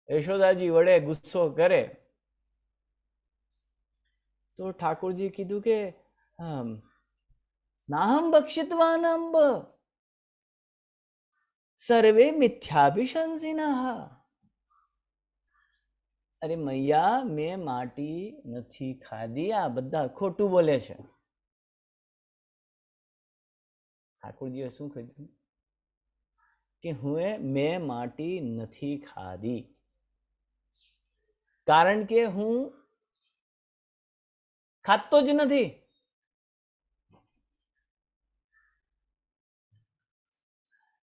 યશોદાજી વડે ગુસ્સો કરે તો ઠાકોરજી કીધું કે નાહમ બક્ષિતવાનંબ સર્વે મિથ્યાભિશંસિનઃ. અરે મૈયા, મેં માટી નથી ખાધી, આ બધા ખોટું બોલે છે. ઠાકોરજીએ શું કહ્યું કે મેં માટી નથી ખાધી કારણ કે હું ખાતો જ નથી.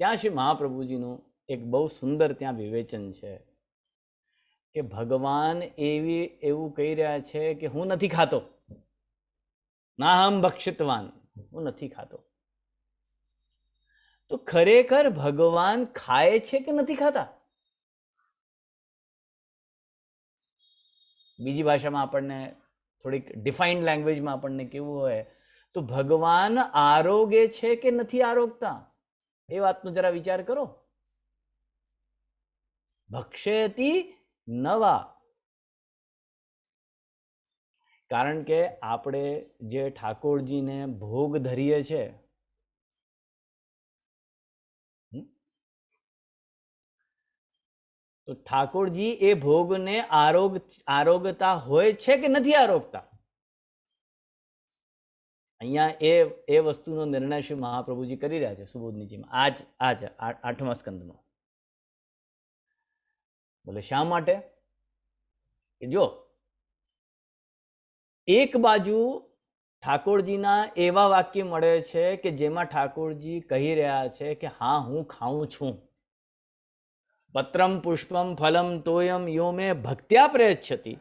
ત્યાં શ્રી મહાપ્રભુજીનું એક બહુ સુંદર ત્યાં વિવેચન છે કે ભગવાન એવું કહી રહ્યા છે કે હું નથી ખાતો, નાહમ ભક્ષિતવાન, હું નથી ખાતો. તો ખરેખર ભગવાન ખાય છે કે નથી ખાતા? બીજી ભાષામાં આપણને થોડીક ડિફાઇન્ડ લેંગ્વેજમાં આપણને કેવું હોય તો ભગવાન આરોગે છે કે નથી આરોગતા એ વાતનો જરા વિચાર કરો. ભક્ષયતિ નવા, કારણ કે આપણે જે ઠાકોરજીને ભોગ ધરીએ છે તો ઠાકોરજી એ ભોગને આરોગતા હોય છે કે નથી આરોગતા? અહીંયા એ વસ્તુનો નિર્ણય શ્રી મહાપ્રભુજી કરી રહ્યા છે સુબોધનીજીમાં, આજ 8મા સ્કંદમાં. બોલે શા માટે? જો એક બાજુ ઠાકોરજીના એવા વાક્ય મળે છે કે જેમાં ઠાકોરજી કહી રહ્યા છે કે હા હું ખાઉં છું. પત્રમ પુષ્પમ ફલમ તોયમ યો મે ભક્ત્યા પ્રયચ્છતિ,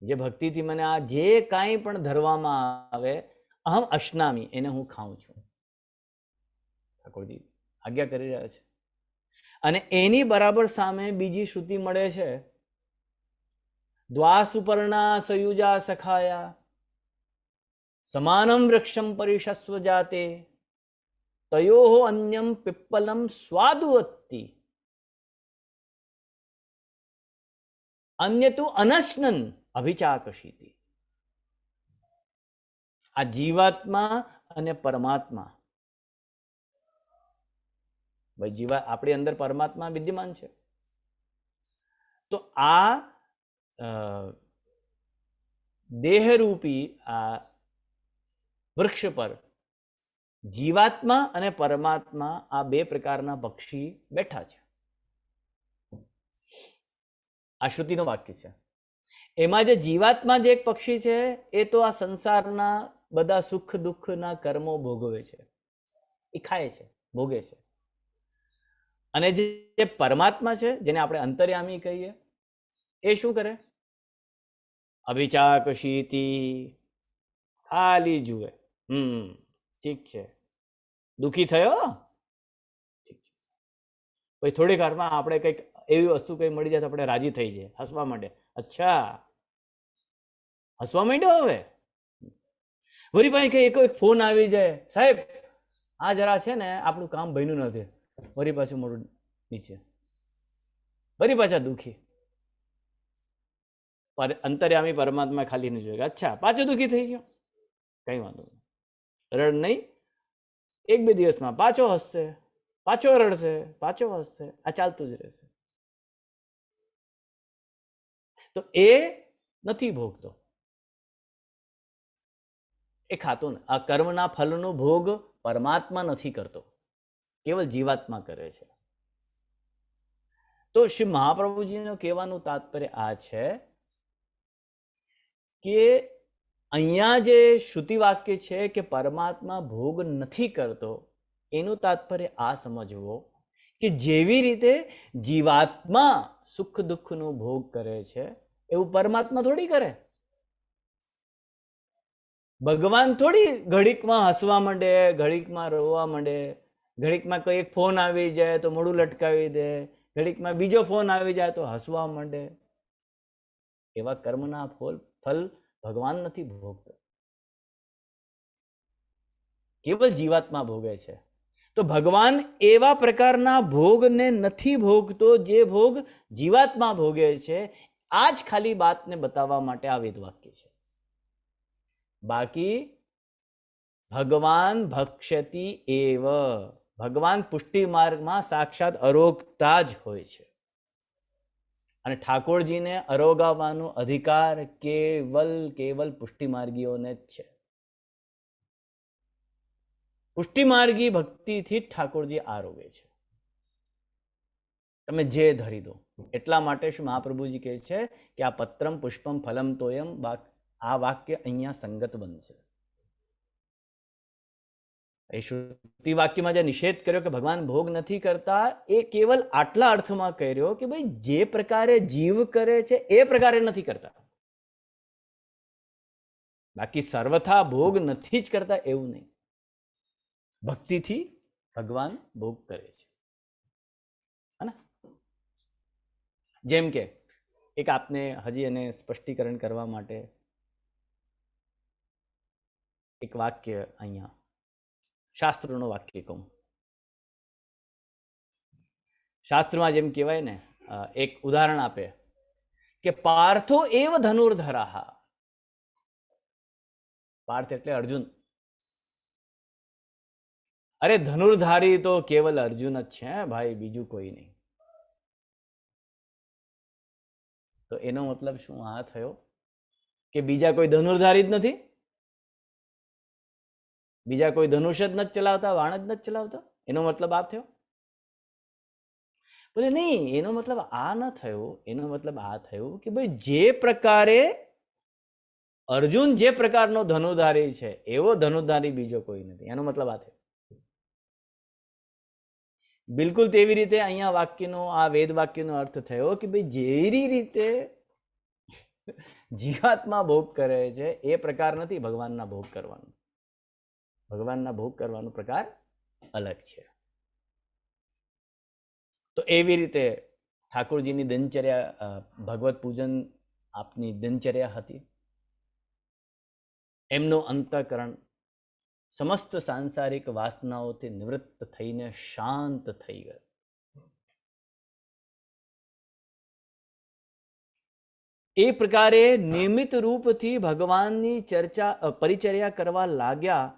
જે ભક્તિથી મને આ જે કાંઈ પણ ધરવામાં આવે, અહમ અશ્નામી, એને હું ખાઉં છું. ઠાકોરજી આજ્ઞા કરી રહ્યા છે. અને એની બરાબર સામે બીજી શ્રુતિ મળે છે દ્વાસુપર્ણા સયુજા સખાયા સમાનમ વૃક્ષમ પરિષસ્વ જાતે તયોઃ અન્યમ પિપ્પલમ સ્વાદુવત્તિ અન્યતુ અનશ્નન અભિચાકશીતિ. આ જીવાત્મા અને પરમાત્મા, ભાઈ આપણી અંદર પરમાત્મા વિદ્યમાન છે. તો આ દેહરૂપી આ વૃક્ષ પર જીવાત્મા અને પરમાત્મા આ બે પ્રકારના પક્ષી બેઠા છે. આ શ્રુતિનું વાક્ય છે. એમાં જે જીવાત્મા જે એક પક્ષી છે એ તો આ સંસારના બધા સુખ દુઃખના કર્મો ભોગવે છે, એ ખાય છે, ભોગે છે. અને જે પરમાત્મા છે, જેને આપણે અંતર્યામી કહીએ, એ શું કરે? અભિચાકશીતિ, ખાલી જુએ. ઠીક છે, દુઃખી થયો, ઠીક છે. પછી થોડીક વારમાં આપણે કંઈક એવી વસ્તુ કંઈ મળી જાય તો આપણે રાજી થઈ જાય, હસવા માંડે. અચ્છા, હસવા માંડ્યો હવે. વળી ભાઈ કઈ એક ફોન આવી જાય, સાહેબ આ જરા છે ને આપણું કામ બન્યું નથી, વળી પાછું મોઢું નીચે, વળી પાછા દુઃખી. અંતર્યામી પરમાત્મા ખાલી નહીં જોઈએ, અચ્છા પાછું દુઃખી થઈ ગયો, કઈ વાંધો નહીં, રડ નહીં, એક બે દિવસમાં પાછો હસશે, પાછો રડશે, પાછો હસશે, આ ચાલતું જ રહેશે. તો એ નથી ભોગતો, એ ખાતો ને. આ કર્મના ફલનો ભોગ પરમાત્મા નથી કરતો, કેવલ જીવાત્મા કરે છે. તો શ્રી મહાપ્રભુજીનું કહેવાનું તાત્પર્ય આ છે કે અહીંયા જે શ્રુતિ વાક્ય છે કે પરમાત્મા ભોગ નથી કરતો, એનું તાત્પર્ય આ સમજવો કે જેવી રીતે જીવાત્મા સુખ દુઃખનો ભોગ કરે છે એવું પરમાત્મા થોડી કરે. ભગવાન થોડી ઘડીકમાં હસવા માંડે, ઘડીકમાં રોવા માંડે, ઘડીકમાં કોઈ એક ફોન આવી જાય તો મોઢું લટકાવી દે, ઘડીકમાં બીજો ફોન આવી જાય તો હસવા માંડે. એવા કર્મના ફલ ભગવાન નથી ભોગતો, કેવલ જીવાત્મા ભોગે છે. તો ભગવાન એવા પ્રકારના ભોગને નથી ભોગતો જે ભોગ જીવાત્મા ભોગે છે. આ જ ખાલી બાતને બતાવવા માટે આ વેદવાક્ય છે. બાકી ભગવાન ભક્ષ્યતિ એવ, ભગવાન પુષ્ટિ માર્ગમાં સાક્ષાત અરોગતા જ હોય છે. અને ઠાકોરજીને અરોગાવાનો અધિકાર કેવલ પુષ્ટિ માર્ગીઓને જ છે. પુષ્ટિ માર્ગી ભક્તિથી જ ઠાકોરજી આરોગે છે. તમે જે ધરી દો. એટલા માટે શું મહાપ્રભુજી કહે છે કે આ પત્રમ પુષ્પમ ફલમ તોયમ, આ વાક્ય અહીંયા સંગત બનશે. એ શ્રુતિ વાક્યમાં જે નિષેધ કર્યો કે ભગવાન ભોગ નથી કરતા, એ કેવલ આટલા અર્થમાં કર્યો કે ભાઈ જે પ્રકારે જીવ કરે છે એ પ્રકારે નથી કરતા. બાકી સર્વથા ભોગ નથી જ કરતા એવું નહીં. ભક્તિથી ભગવાન ભોગ કરે છે. જેમ કે એક આપને હજી એને સ્પષ્ટીકરણ કરવા માટે એક વાક્ય અહીંયા શાસ્ત્રનું વાક્ય કહું. શાસ્ત્રમાં જેમ કહેવાય ને, એક ઉદાહરણ આપે કે પાર્થો એવ ધનુર્ધરાહ. પાર્થ એટલે અર્જુન. અરે ધનુર્ધારી તો કેવલ અર્જુન જ છે ભાઈ, બીજું કોઈ નહીં. તો એનો મતલબ શું આ થયો કે બીજા કોઈ ધનુર્ધારી જ નથી? બીજા કોઈ ધનુષ જ નથી ચલાવતા, વાણ જ નથી ચલાવતા? એનો મતલબ આ થયો? બોલે નહીં, એનો મતલબ આ ન થયો. એનો મતલબ આ થયો કે ભાઈ જે પ્રકારે અર્જુન જે પ્રકારનો ધનુર્ધારી છે એવો ધનુર્ધારી બીજો કોઈ નથી. એનો મતલબ આ થયો. બિલકુલ તેવી રીતે અહીંયા વાક્યનો, આ વેદ વાક્યનો અર્થ થયો કે ભાઈ જે રીતે જીવાત્મા ભોગ કરે છે એ પ્રકાર નથી ભગવાનના ભોગ કરવાનો. ભગવાનના ભોગ કરવાનો પ્રકાર અલગ છે. તો એવી રીતે ઠાકોરજીની દિનચર્યા, ભગવત પૂજન આપની દિનચર્યા હતી? એમનું અંતઃકરણ સમસ્ત સાંસારિક વાસનાઓથી નિવૃત્ત થઈને શાંત થઈ ગયું. એ પ્રકારે નિયમિત રૂપથી ભગવાનની પરિચર્યા કરવા લાગ્યા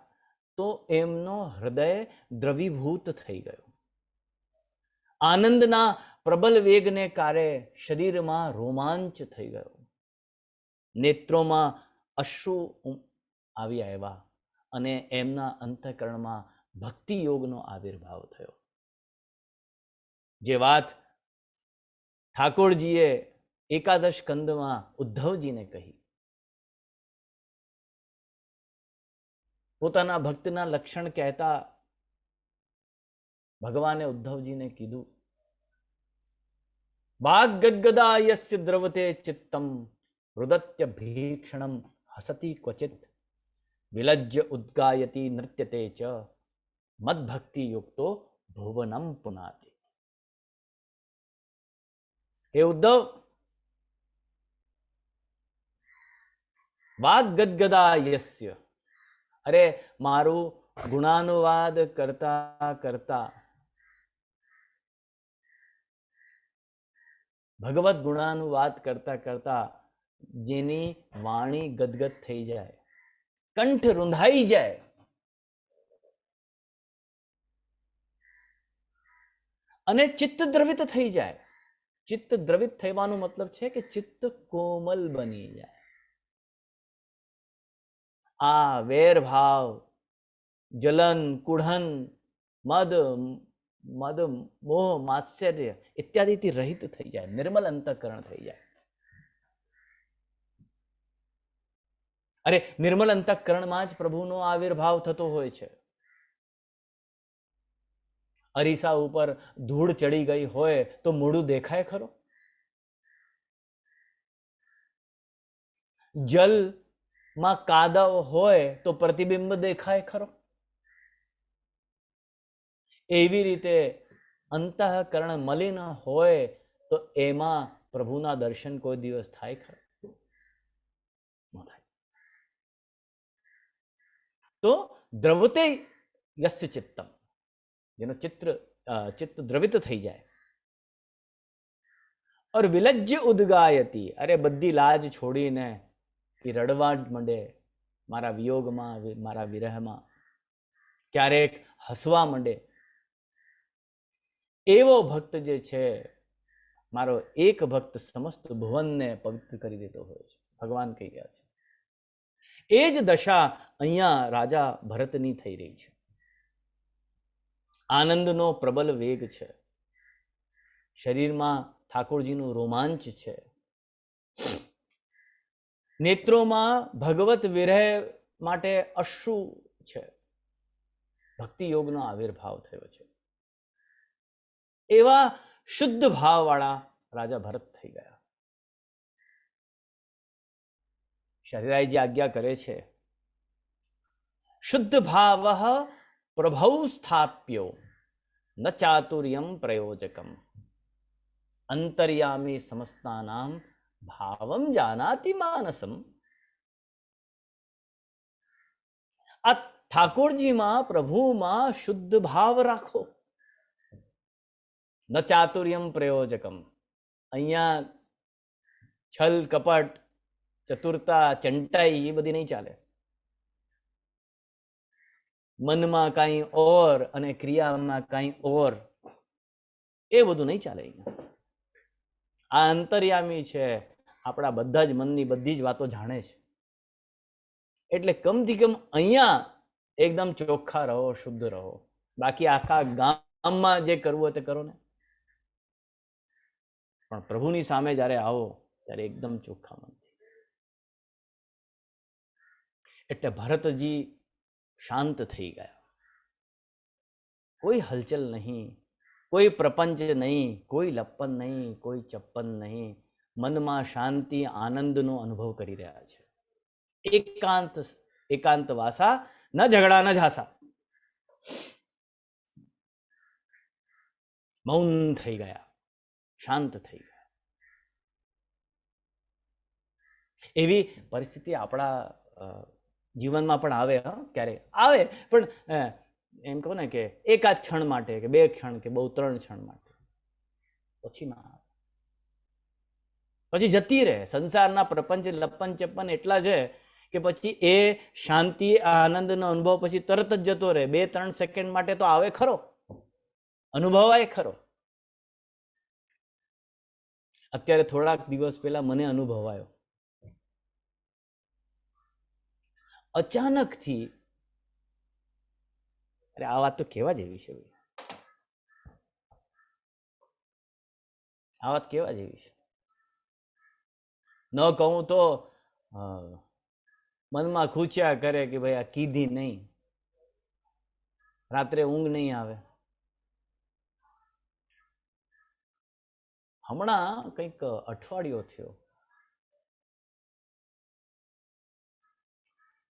તો એમનો હૃદય દ્રવીભૂત થઈ ગયો. આનંદના પ્રબલ વેગને કારણે શરીરમાં રોમાંચ થઈ ગયો. નેત્રોમાં અશ્રુ આવી આવ્યા અને એમના અંતઃકરણમાં ભક્તિ યોગનો આવિર્ભાવ થયો. જે વાત ઠાકોરજીએ એકાદશ સ્કંદમાં ઉદ્ધવજીને કહી, પોતાના ભક્તના લક્ષણ કહેતા ભગવાને ઉદ્ધવજીને કીધું, વાગ ગદગદા યસ્ય દ્રવતે ચિત્તમ રુદત્ય ભીક્ષણમ હસતી ક્વચિત વિલજ્ય ઉદ્ગાયતી નૃત્યતે ચ મદભક્તિ યુક્તો ભુવનમ પુનાતિ. હે ઉદ્ધવ, વાગ ગદગદા યસ્ય, અરે મારું ગુણાનુવાદ કરતા કરતા, ભગવત ગુણાનુવાદ કરતા કરતા જેની વાણી ગદગદ થઈ જાય, કંઠ રૂંધાઈ જાય, અને ચિત્ત દ્રવિત થઈ જાય. ચિત્ત દ્રવિત થવાનો મતલબ છે કે ચિત્ત કોમલ બની જાય. આ વેર ભાવ, જલન, કુઢન, મદ, મોહ, માત્સર્ય ઇત્યાદિથી રહિત થઈ જાય, નિર્મલ અંતઃકરણ થઈ જાય. અરે નિર્મલ અંતઃકરણમાં જ પ્રભુનો આવિર્ભાવ થતો હોય છે. અરીસા ઉપર ધૂળ ચડી ગઈ હોય તો મોઢું દેખાય ખરો? જલમાં કાદવ હોય તો પ્રતિબિંબ દેખાય ખરો? એવી રીતે અંતઃકરણ મલિન હોય તો એમાં પ્રભુના દર્શન કોઈ દિવસ થાય ખરા? ન થાય. તો દ્રવતે યસ્ય ચિત્તમ, જેનો ચિત્ત દ્રવિત થઈ જાય. ઓર વિલજ્ય ઉદ્ગાયતી, અરે બધી લાજ છોડીને એ રડવા જ માંડે મારા વિયોગમાં, મારા વિરહમાં. ક્યારેક હસવા માંડે. એવો ભક્ત જે છે, મારો એક ભક્ત સમસ્ત ભુવનને પવિત્ર કરી દેતો હોય છે, ભગવાન કહી ગયા છે. એ જ દશા અહીંયા રાજા ભરતની થઈ રહી છે. આનંદનો પ્રબલ વેગ છે, શરીરમાં ઠાકોરજીનું રોમાંચ છે, નેત્રોમાં ભગવત વિરહ માટે અશ્રુ છે, ભક્તિ યોગનો આવિર્ભાવ થયો છે. એવા શુદ્ધ ભાવવાળા રાજા ભરત થઈ ગયા. શરીરાઈજી આજ્ઞા કરે છે, શુદ્ધ ભાવ પ્રભૌ સ્થાપ્યો ન ચાતુર્યમ પ્રયોજકમ અંતર્યામી સમસ્તાનામ ભાવમ જાનાતિ માનસમ. આ ઠાકોરજીમાં, પ્રભુમાં શુદ્ધ ભાવ રાખો. ન ચાતુર્યમ પ્રયોજકમ, અહીંયા છલ કપટ, ચતુરતા, ચંટાઈ એ બધી નહીં ચાલે. મનમાં કાંઈ ઓર અને ક્રિયામાં કાંઈ ઓર, એ બધું નહીં ચાલે. આ અંતર્યામી છે, આપણા બધા જ મનની બધી જ વાતો જાણે છે. એટલે કમથી કમ અહીંયા એકદમ ચોખ્ખા રહો, શુદ્ધ રહો. બાકી આખા ગામમાં જે કરવું હોય તે કરો ને, પણ પ્રભુની સામે જ્યારે આવો ત્યારે એકદમ ચોખ્ખા મનથી. એટલે ભરતજી શાંત થઈ ગયા. કોઈ હલચલ નહીં, કોઈ પ્રપંચ નહીં, કોઈ લપ્પન નહીં, કોઈ ચપ્પન નહીં. મનમાં શાંતિ, આનંદનો અનુભવ કરી રહ્યા છે. એકાંત વાસા, ન ઝઘડા ન ઝાસા. મૌન થઈ ગયા, શાંત થઈ ગયા. એવી પરિસ્થિતિ આપણા જીવનમાં પણ આવે, હા, ક્યારેક આવે, પણ એમ કહો ને કે એકાદ ક્ષણ માટે કે 2 ક્ષણ કે બહુ 3 ક્ષણ માટે, પછી ના આવે, પછી જતી રહે. સંસારના પ્રપંચ લપન ચપન એટલા છે કે પછી એ શાંતિ આનંદનો અનુભવ પછી તરત જ જતો રહે. 2-3 સેકન્ડ માટે તો આવે ખરો, અનુભવાય ખરો. અત્યારે થોડાક દિવસ પહેલા મને અનુભવાયો, અચાનકથી. અરે આ વાત તો કેવા જેવી છે ભાઈ, આ વાત કેવા જેવી છે. ન કહું તો મનમાં ખૂચ્યા કરે કે ભાઈ આ કીધી નહીં, રાત્રે ઊંઘ નહીં આવે. હમણાં કંઈક અઠવાડિયો થયો,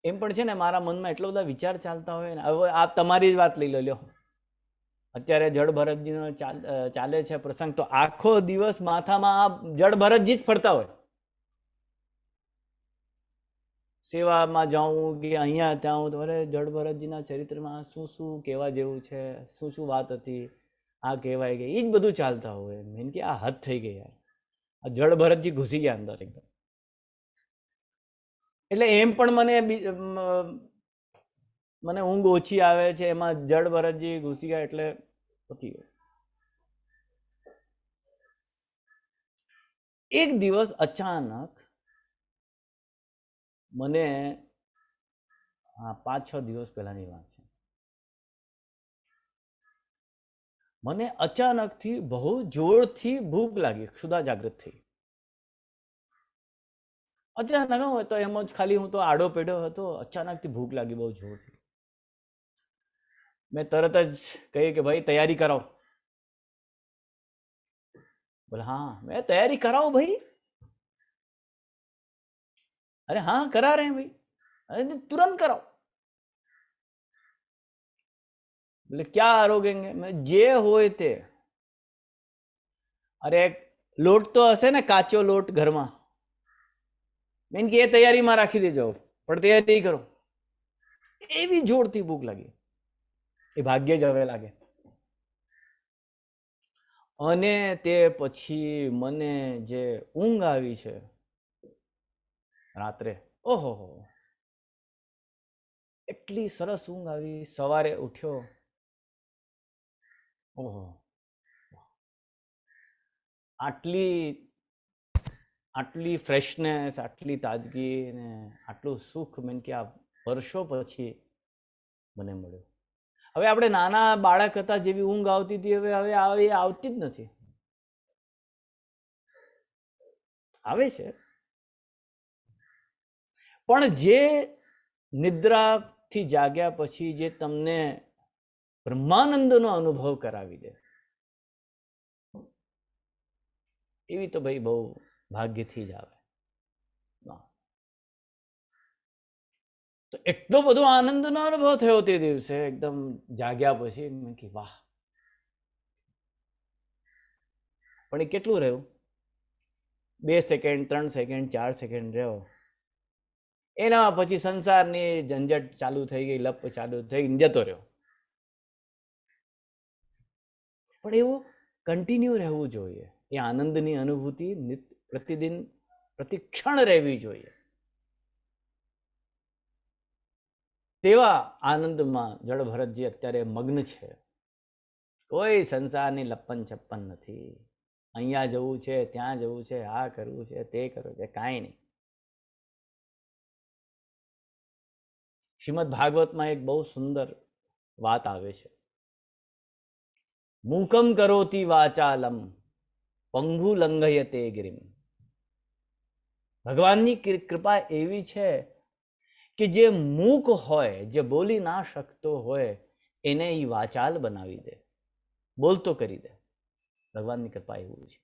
એમ પણ છે ને મારા મનમાં એટલા બધા વિચાર ચાલતા હોય ને. હવે આપ તમારી જ વાત લઈ લો. અત્યારે જળ ભરતજીનો ચાલે છે પ્રસંગ, તો આખો દિવસ માથામાં આ જળ ભરતજી જ ફરતા હોય. સેવામાં જાઉં કે અહીંયા ત્યાં, તો અરે જળ ભરતજીના ચરિત્રમાં શું શું કહેવા જેવું છે, શું શું વાત હતી, આ કહેવાય ગઈ, એ જ બધું ચાલતા હોય. મેન કે આ હદ થઈ ગઈ યાર, આ જળ ભરતજી ઘૂસી ગયા અંદર એકદમ. એટલે એમ પણ મને ઊંઘ ઓછી આવે છે, એમાં જળ ભરતજી ઘૂસી ગયા એટલે પતી ગયું. એક દિવસ અચાનક મને, 5-6 દિવસ પહેલાની વાત છે, મને અચાનકથી બહુ જોરથી ભૂખ લાગી, ક્ષુધા જાગૃત થઈ. અચાનક હોય તો એમ જ ખાલી હું તો આડો પેડો હતો, અચાનકથી ભૂખ લાગી બહુ જોરથી. મેં તરત જ કહી કે ભાઈ તૈયારી કરાવો. બોલે હા. મેં તૈયારી કરાવો ભાઈ? अरे हाँ करा रहे हैं भाई, अरे तुरंत कराओ. बोले क्या आरोगेंगे? मैं जे होए ते. अरे લોટ તો હશે ને, કાચો લોટ ઘરમાં, મેન કે એ તૈયારીમાં રાખી દેજો, પણ તૈયારી કરો. એવી જોરથી ભૂખ લાગી, એ ભાગ્યે જ હવે લાગે. અને તે પછી મને જે ઊંઘ આવી છે રાત્રે, ઓહો, એટલી સરસ ઊંઘ આવી. સવારે ઉઠ્યો, ઓહો, આટલી ફ્રેશનેસ, આટલી તાજગી ને આટલું સુખ મેં કે આ વર્ષો પછી મને મળ્યું. હવે આપણે નાના બાળક હતા જેવી ઊંઘ આવતી હતી, હવે આવતી જ નથી. આવે છે પણ જે નિદ્રાથી જાગ્યા પછી જે તમને બ્રહ્માનંદનો અનુભવ કરાવી દે, એવી તો ભાઈ બહુ ભાગ્યથી જ આવે. તો એટલો બધો આનંદનો અનુભવ થયો તે દિવસે, એકદમ જાગ્યા પછી મેં કે વાહ. પણ એ કેટલું રહ્યું? 2 સેકન્ડ, 3 સેકન્ડ, 4 સેકન્ડ રહ્યો. એના પછી સંસારની ઝંઝટ ચાલુ થઈ ગઈ, લપ ચાલુ થઈ, જતો રહ્યો. પણ એવું કન્ટિન્યુ રહેવું જોઈએ. એ આનંદની અનુભૂતિ પ્રતિદિન પ્રતિક્ષણ રહેવી જોઈએ. તેવા આનંદમાં જળ ભરતજી અત્યારે મગ્ન છે. કોઈ સંસારની લપન છપ્પન નથી. અહીંયા જવું છે, ત્યાં જવું છે, આ કરવું છે, તે કરવું છે, કાંઈ નહીં. શ્રીમદ ભાગવતમાં એક બહુ સુંદર વાત આવે છે. મૂકમ કરોતિ વાચાલમ પંગુ લંઘયતે ગિરિમ. ભગવાનની કૃપા એવી છે કે જે મૂક હોય, જે બોલી ના શકતો હોય, એને એ વાચાલ બનાવી દે, બોલતો કરી દે. ભગવાનની કૃપા એવું છે.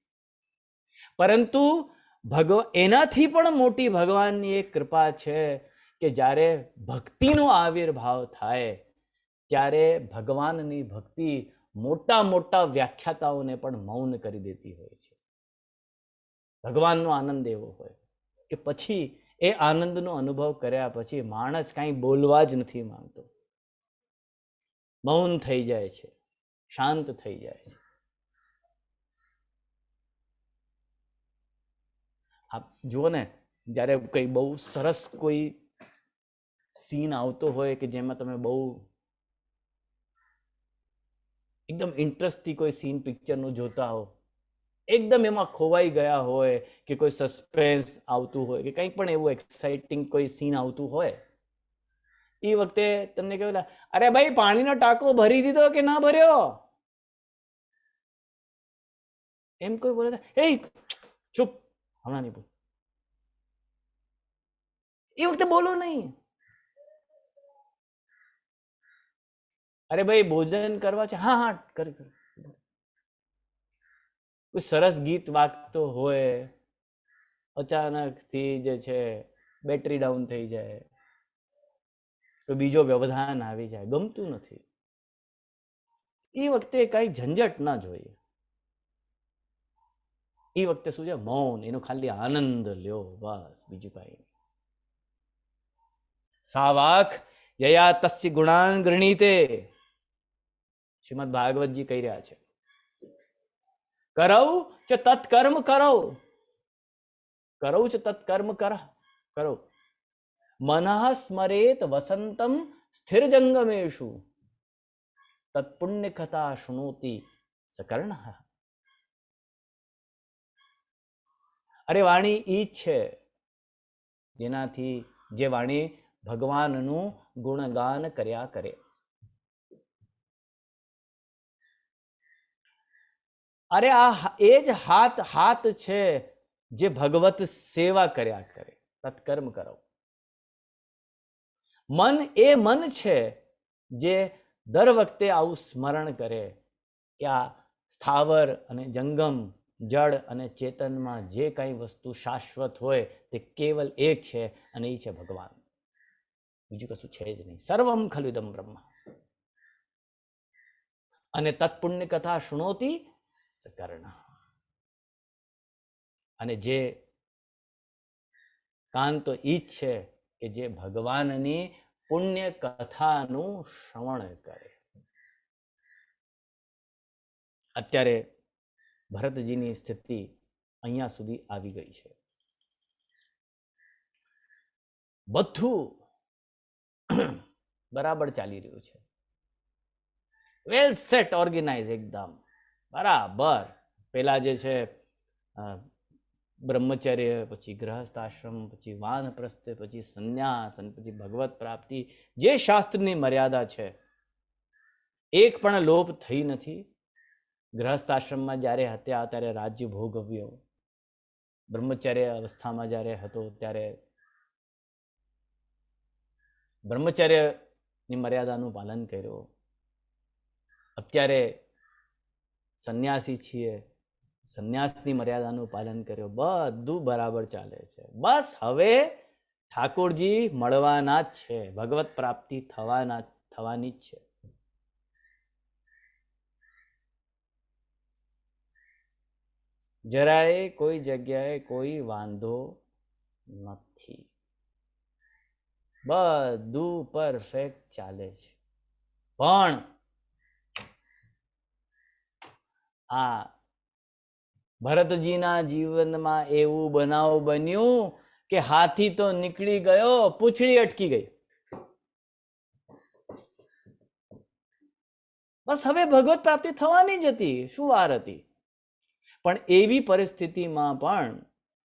પરંતુ એનાથી પણ મોટી ભગવાનની એક કૃપા છે કે જ્યારે ભક્તિનો આવિર્ભાવ થાય ત્યારે ભગવાનની ભક્તિ મોટા મોટા વ્યાખ્યાતાઓને પણ મૌન કરી દેતી હોય છે. ભગવાનનો આનંદ એવો હોય કે પછી એ આનંદનો અનુભવ કર્યા પછી માણસ કાંઈ બોલવા જ નથી માંગતો, મૌન થઈ જાય છે, શાંત થઈ જાય છે. આપ જુઓ ને, જ્યારે કંઈ બહુ સરસ કોઈ સીન આવતો હોય કે જેમાં તમે બહુ એકદમ ઇન્ટરેસ્ટથી કોઈ સીન પિક્ચરનું જોતા હો, એકદમ એમાં ખોવાઈ ગયા હોય, કે કોઈ સસ્પેન્સ આવતું હોય, કે કંઈક પણ એવું એક્સાઇટિંગ કોઈ સીન આવતું હોય, એ વખતે તમને કેવું લાગે, અરે ભાઈ પાણીનો ટાંકો ભરી દીધો કે ના ભર્યો? એમ કોઈ બોલે, એ ચૂપ, હમણાં નહીં બોલ. એ વખતે બોલો નહીં. અરે ભાઈ ભોજન કરવા છે, હા હા કર. કોઈ સરસ ગીત વાગતો હોય, અચાનકથી જે છે બેટરી ડાઉન થઈ જાય, તો બીજો વ્યવધાન આવી જાય, ગમતું નથી. એ વખતે કઈ ઝંઝટ ના જોઈએ. એ વખતે શું છે, મૌન, એનો ખાલી આનંદ લ્યો, બસ, બીજું કઈ નહીં. સાવાક યયા તસ્ય ગુણાન ગૃણીતે, શ્રીમદ ભાગવતજી કહી રહ્યા છે. કરૌ ચ તત્કર્મ કરો, કરૌ ચ તત્કર્મ કરો, મનઃ સ્મરેત વસંતમ સ્થિર જંગમેશુ, તત્પુણ્ય કથા શૃણોતિ સકર્ણ. અરે વાણી ઈ જ છે જેનાથી, જે વાણી ભગવાનનું ગુણગાન કર્યા કરે. અરે આ એ જ હાથ છે જે ભગવત સેવા કર્યા કરે. તત્કર્મ કરો. મન એ મન છે જે દર વખતે આવું સ્મરણ કરે કે આ સ્થાવર અને જંગમ, જળ અને ચેતનમાં જે કઈ વસ્તુ શાશ્વત હોય તે કેવલ એક છે, અને એ છે ભગવાન. બીજું કશું છે જ નહીં. સર્વમ ખલુદમ બ્રહ્મ. અને તત્પુણ્ય કથા શૃણોતી સકર્ણ. અને જે કાન તો ઈ જ છે કે જે ભગવાનની પુણ્ય કથાનું શ્રવણ કરે. અત્યારે ભરતજીની સ્થિતિ અહીંયા સુધી આવી ગઈ છે. બધું બરાબર ચાલી રહ્યું છે, વેલ સેટ, ઓર્ગેનાઇઝ, એકદમ બરાબર. પેલા જે છે બ્રહ્મચર્ય, પછી ગ્રહસ્થ આશ્રમ, પછી વાનપ્રસ્થ, પછી સંન્યાસ, અને પછી ભગવત પ્રાપ્તિ, જે શાસ્ત્રની મર્યાદા છે એક પણ લોપ થઈ નથી. ગ્રહસ્થ આશ્રમમાં જ્યારે હતા ત્યારે રાજ્ય ભોગવ્યો, બ્રહ્મચર્ય અવસ્થામાં જ્યારે હતો ત્યારે બ્રહ્મચર્યની મર્યાદાનું પાલન કર્યું. અત્યારે સંન્યાસી છીએ, સંન્યાસની મર્યાદાનું પાલન કર્યું. બધું બરાબર ચાલે છે. બસ હવે ઠાકોરજી મળવાના જ છે, ભગવત પ્રાપ્તિ થવાની જ છે. જરાય કોઈ જગ્યાએ કોઈ વાંધો નથી, બધું પરફેક્ટ ચાલે છે. પણ આ ભરતજીના જીવનમાં એવું બનાવ બન્યું કે હાથી તો નીકળી ગયો, પૂંછડી અટકી ગઈ. બસ હવે ભગવત પ્રાપ્તિ થવાની જ હતી, શું વાર હતી. પણ એવી પરિસ્થિતિમાં પણ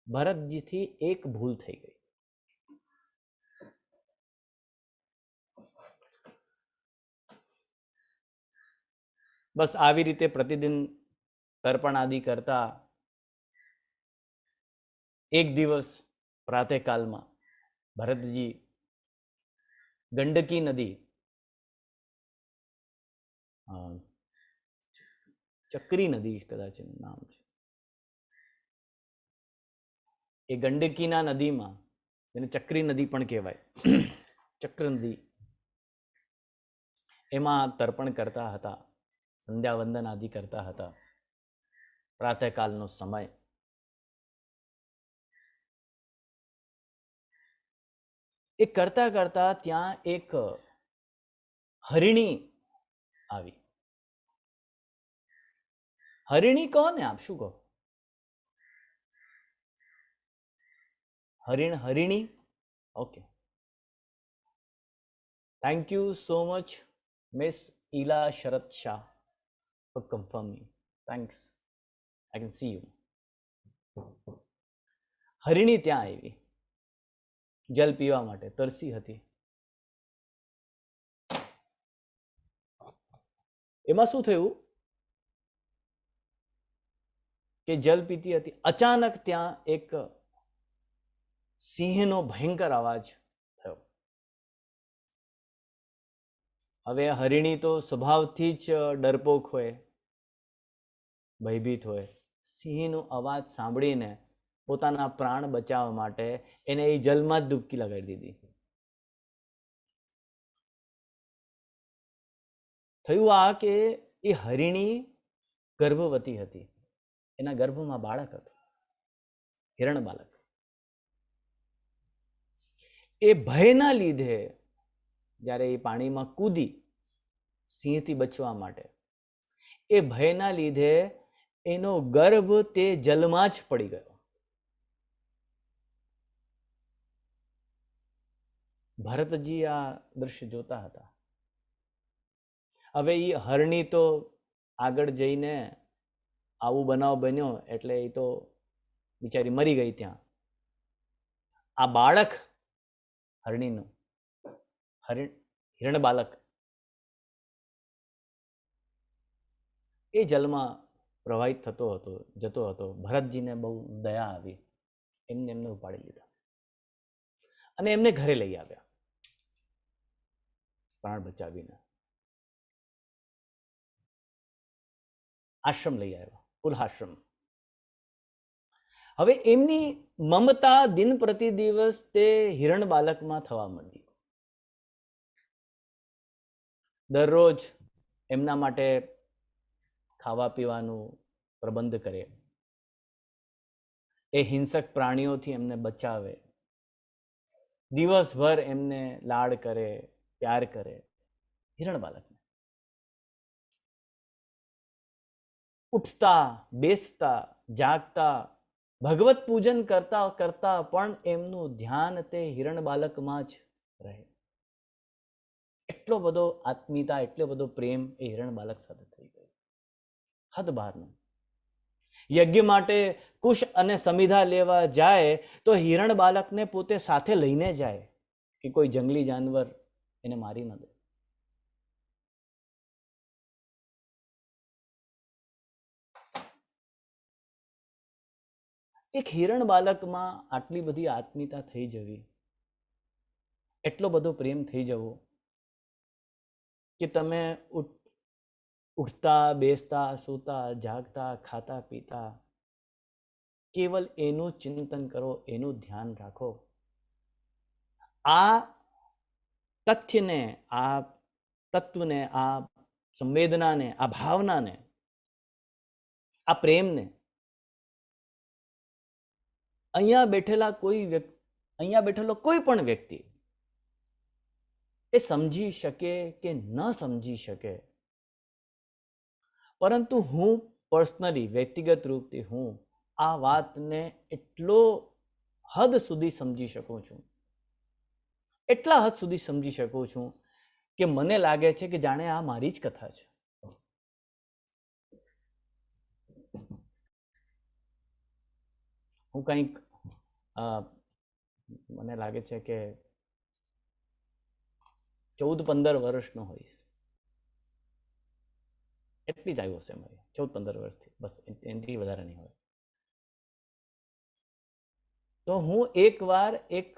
ભરતજીથી એક ભૂલ થઈ ગઈ. બસ આવી રીતે પ્રતિદિન તર્પણ આદિ કરતા એક દિવસ પ્રાતઃકાલમાં ભરતજી ગંડકી નદી, ચક્રી નદી કદાચ નામ છે, એ ગંડકીના નદીમાં, એને ચક્રી નદી પણ કહેવાય, ચક્ર નદી, એમાં તર્પણ કરતા હતા, સંધ્યા વંદન આદિ કરતા હતા. પ્રાતઃકાલનો સમય. એ કરતા કરતા ત્યાં એક હરિણી આવી. હરિણી કહો ને આપ, શું કહો? Harini? Okay, thank you so much miss Ila Sharad Shah for confirming. Thanks. I can see you. હરિણી ત્યાં આવી, જલ પીવા માટે તરસી હતી. એમાં શું થયું કે જલ પીતી હતી, અચાનક ત્યાં એક સિંહનો ભયંકર અવાજ થયો. હવે હરિણી તો સ્વભાવથી જ ડરપોક હોય, ભયભીત હોય. સિંહનો અવાજ સાંભળીને પોતાના પ્રાણ બચાવવા માટે એને એ જલમાં જ ડૂબકી લગાડી દીધી. થયું આ કે એ હરિણી ગર્ભવતી હતી, એના ગર્ભમાં બાળક હતું, હિરણ બાળક. એ ભયના લીધે જ્યારે એ પાણીમાં કૂદી સિંહથી બચવા માટે, એ ભયના લીધે એનો ગર્ભ તે જલમાં જ પડી ગયો. ભરતજી આ દ્રશ્ય જોતા હતા. હવે એ હરણી તો આગળ જઈને આવું બનાવ બન્યો એટલે એ તો બિચારી મરી ગઈ ત્યાં. આ બાળક હરણીનું, હિરણ બાળક, એ જલમાં પ્રવાહિત જતો હતો. ભરતજીને બહુ દયા આવી, એમને ઉપાડી લીધા અને એમને ઘરે લઈ આવ્યા, પ્રાણ બચાવીને આશ્રમ લઈ આવ્યા, પુલહાશ્રમ. હવે એમની મમતા દિન પ્રતિ દિવસ તે હિરણ બાળકમાં થવા માંડી. દરરોજ એમના માટે ખાવા પીવાનું પ્રબંધ કરે, એ હિંસક પ્રાણીઓથી એમને બચાવે, દિવસભર એમને લાડ કરે, પ્યાર કરે. હિરણ બાળકને ઉઠતા, બેસતા, જાગતા, ભગવત પૂજન કરતા કરતા પણ એમનું ધ્યાન તે હિરણ બાળકમાં જ રહે. એટલો બધો આત્મીયતા, એટલો બધો પ્રેમ એ હિરણ બાળક સાથે થઈ ગયો, હદ બહારનો. યજ્ઞ માટે કુશ અને સમિધા લેવા જાય તો હિરણ બાળકને પોતે સાથે લઈને જાય કે કોઈ જંગલી જાનવર એને મારી ન દે. એક હિરણ બાળકમાં આટલી બધી આત્મીયતા થઈ જવી, એટલો બધો પ્રેમ થઈ જવો કે તમે ઉઠતા, બેસતા, સૂતા, જાગતા, ખાતા, પીતા કેવલ એનું ચિંતન કરો, એનું ધ્યાન રાખો. આ તથ્યને, આ તત્વને, આ સંવેદનાને, આ ભાવનાને, આ પ્રેમને અહીંયા બેઠેલો કોઈ પણ વ્યક્તિ એ સમજી શકે કે ન સમજી શકે, પરંતુ હું પર્સનલી, વ્યક્તિગત રૂપથી હું આ વાતને એટલો હદ સુધી સમજી શકું છું, એટલા હદ સુધી સમજી શકું છું કે મને લાગે છે કે જાણે આ મારી જ કથા છે. હું કંઈક મને લાગે છે કે 14-15 વર્ષનો હોઈશ, એટલી જ આવ્યો હશે મારી, 14-15 વર્ષથી, બસ એનાથી વધારે નહીં હોય. તો હું એકવાર એક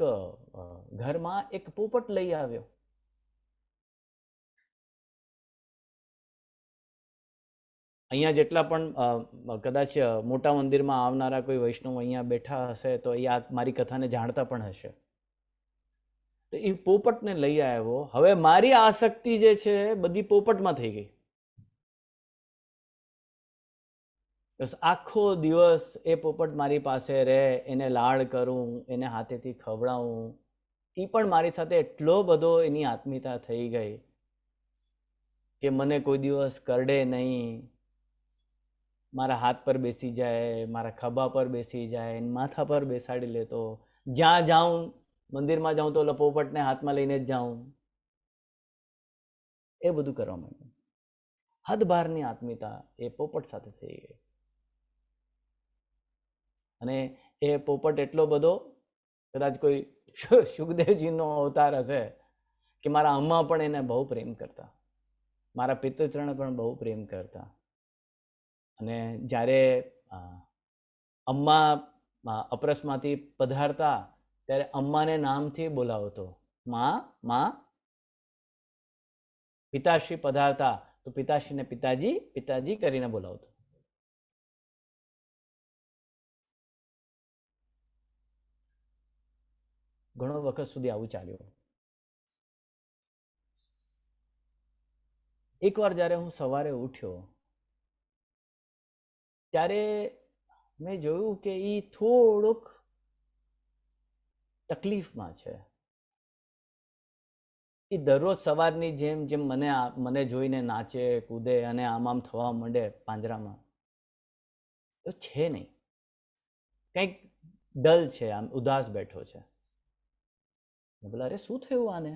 ઘરમાં એક પોપટ લઈ આવ્યો. અહીંયા જેટલા પણ કદાચ મોટા મંદિરમાં આવનારા કોઈ વૈષ્ણવ અહીંયા બેઠા હશે તો એ આ મારી કથાને જાણતા પણ હશે. તો એ પોપટને લઈ આવ્યો. હવે મારી આસક્તિ જે છે બધી પોપટમાં થઈ ગઈ. બસ આખો દિવસ એ પોપટ મારી પાસે રહે, એને લાડ કરું, એને હાથેથી ખવડાવું, એ પણ મારી સાથે એટલો બધો એની આત્મીયતા થઈ ગઈ કે મને કોઈ દિવસ કરડે નહીં, મારા હાથ પર બેસી જાય, મારા ખભા પર બેસી જાય, માથા પર બેસાડી લેતો. જ્યાં જાઉં, મંદિરમાં જાઉં તો પોપટને હાથમાં લઈને જ જાઉં. એ બધું કરવા માંડ્યું. હદ બહારની આત્મીયતા એ પોપટ સાથે થઈ ગઈ. અને એ પોપટ એટલો બધો, કદાચ કોઈ સુખદેવજીનો અવતાર હશે કે મારા અમ્મા પણ એને બહુ પ્રેમ કરતા, મારા પિતૃચરણ પણ બહુ પ્રેમ કરતા. અને જ્યારે અમ્મા અપરસમાંથી પધારતા ત્યારે અમ્માને નામથી બોલાવતો, માં માં. પિતાશ્રી પધારતા તો પિતાશ્રીને પિતાજી પિતાજી કરીને બોલાવતો. ઘણો વખત સુધી આવું ચાલ્યું. એકવાર જ્યારે હું સવારે ઉઠ્યો ત્યારે મેં જોયું કે એ થોડુંક તકલીફમાં છે. એ દરરોજ સવારની જેમ જેમ મને જોઈને નાચે કૂદે અને આમ થવા માંડે પાંજરામાં, તો છે નહીં, કંઈક ડલ છે, આમ ઉદાસ બેઠો છે. બોલા, અરે શું થયું આને?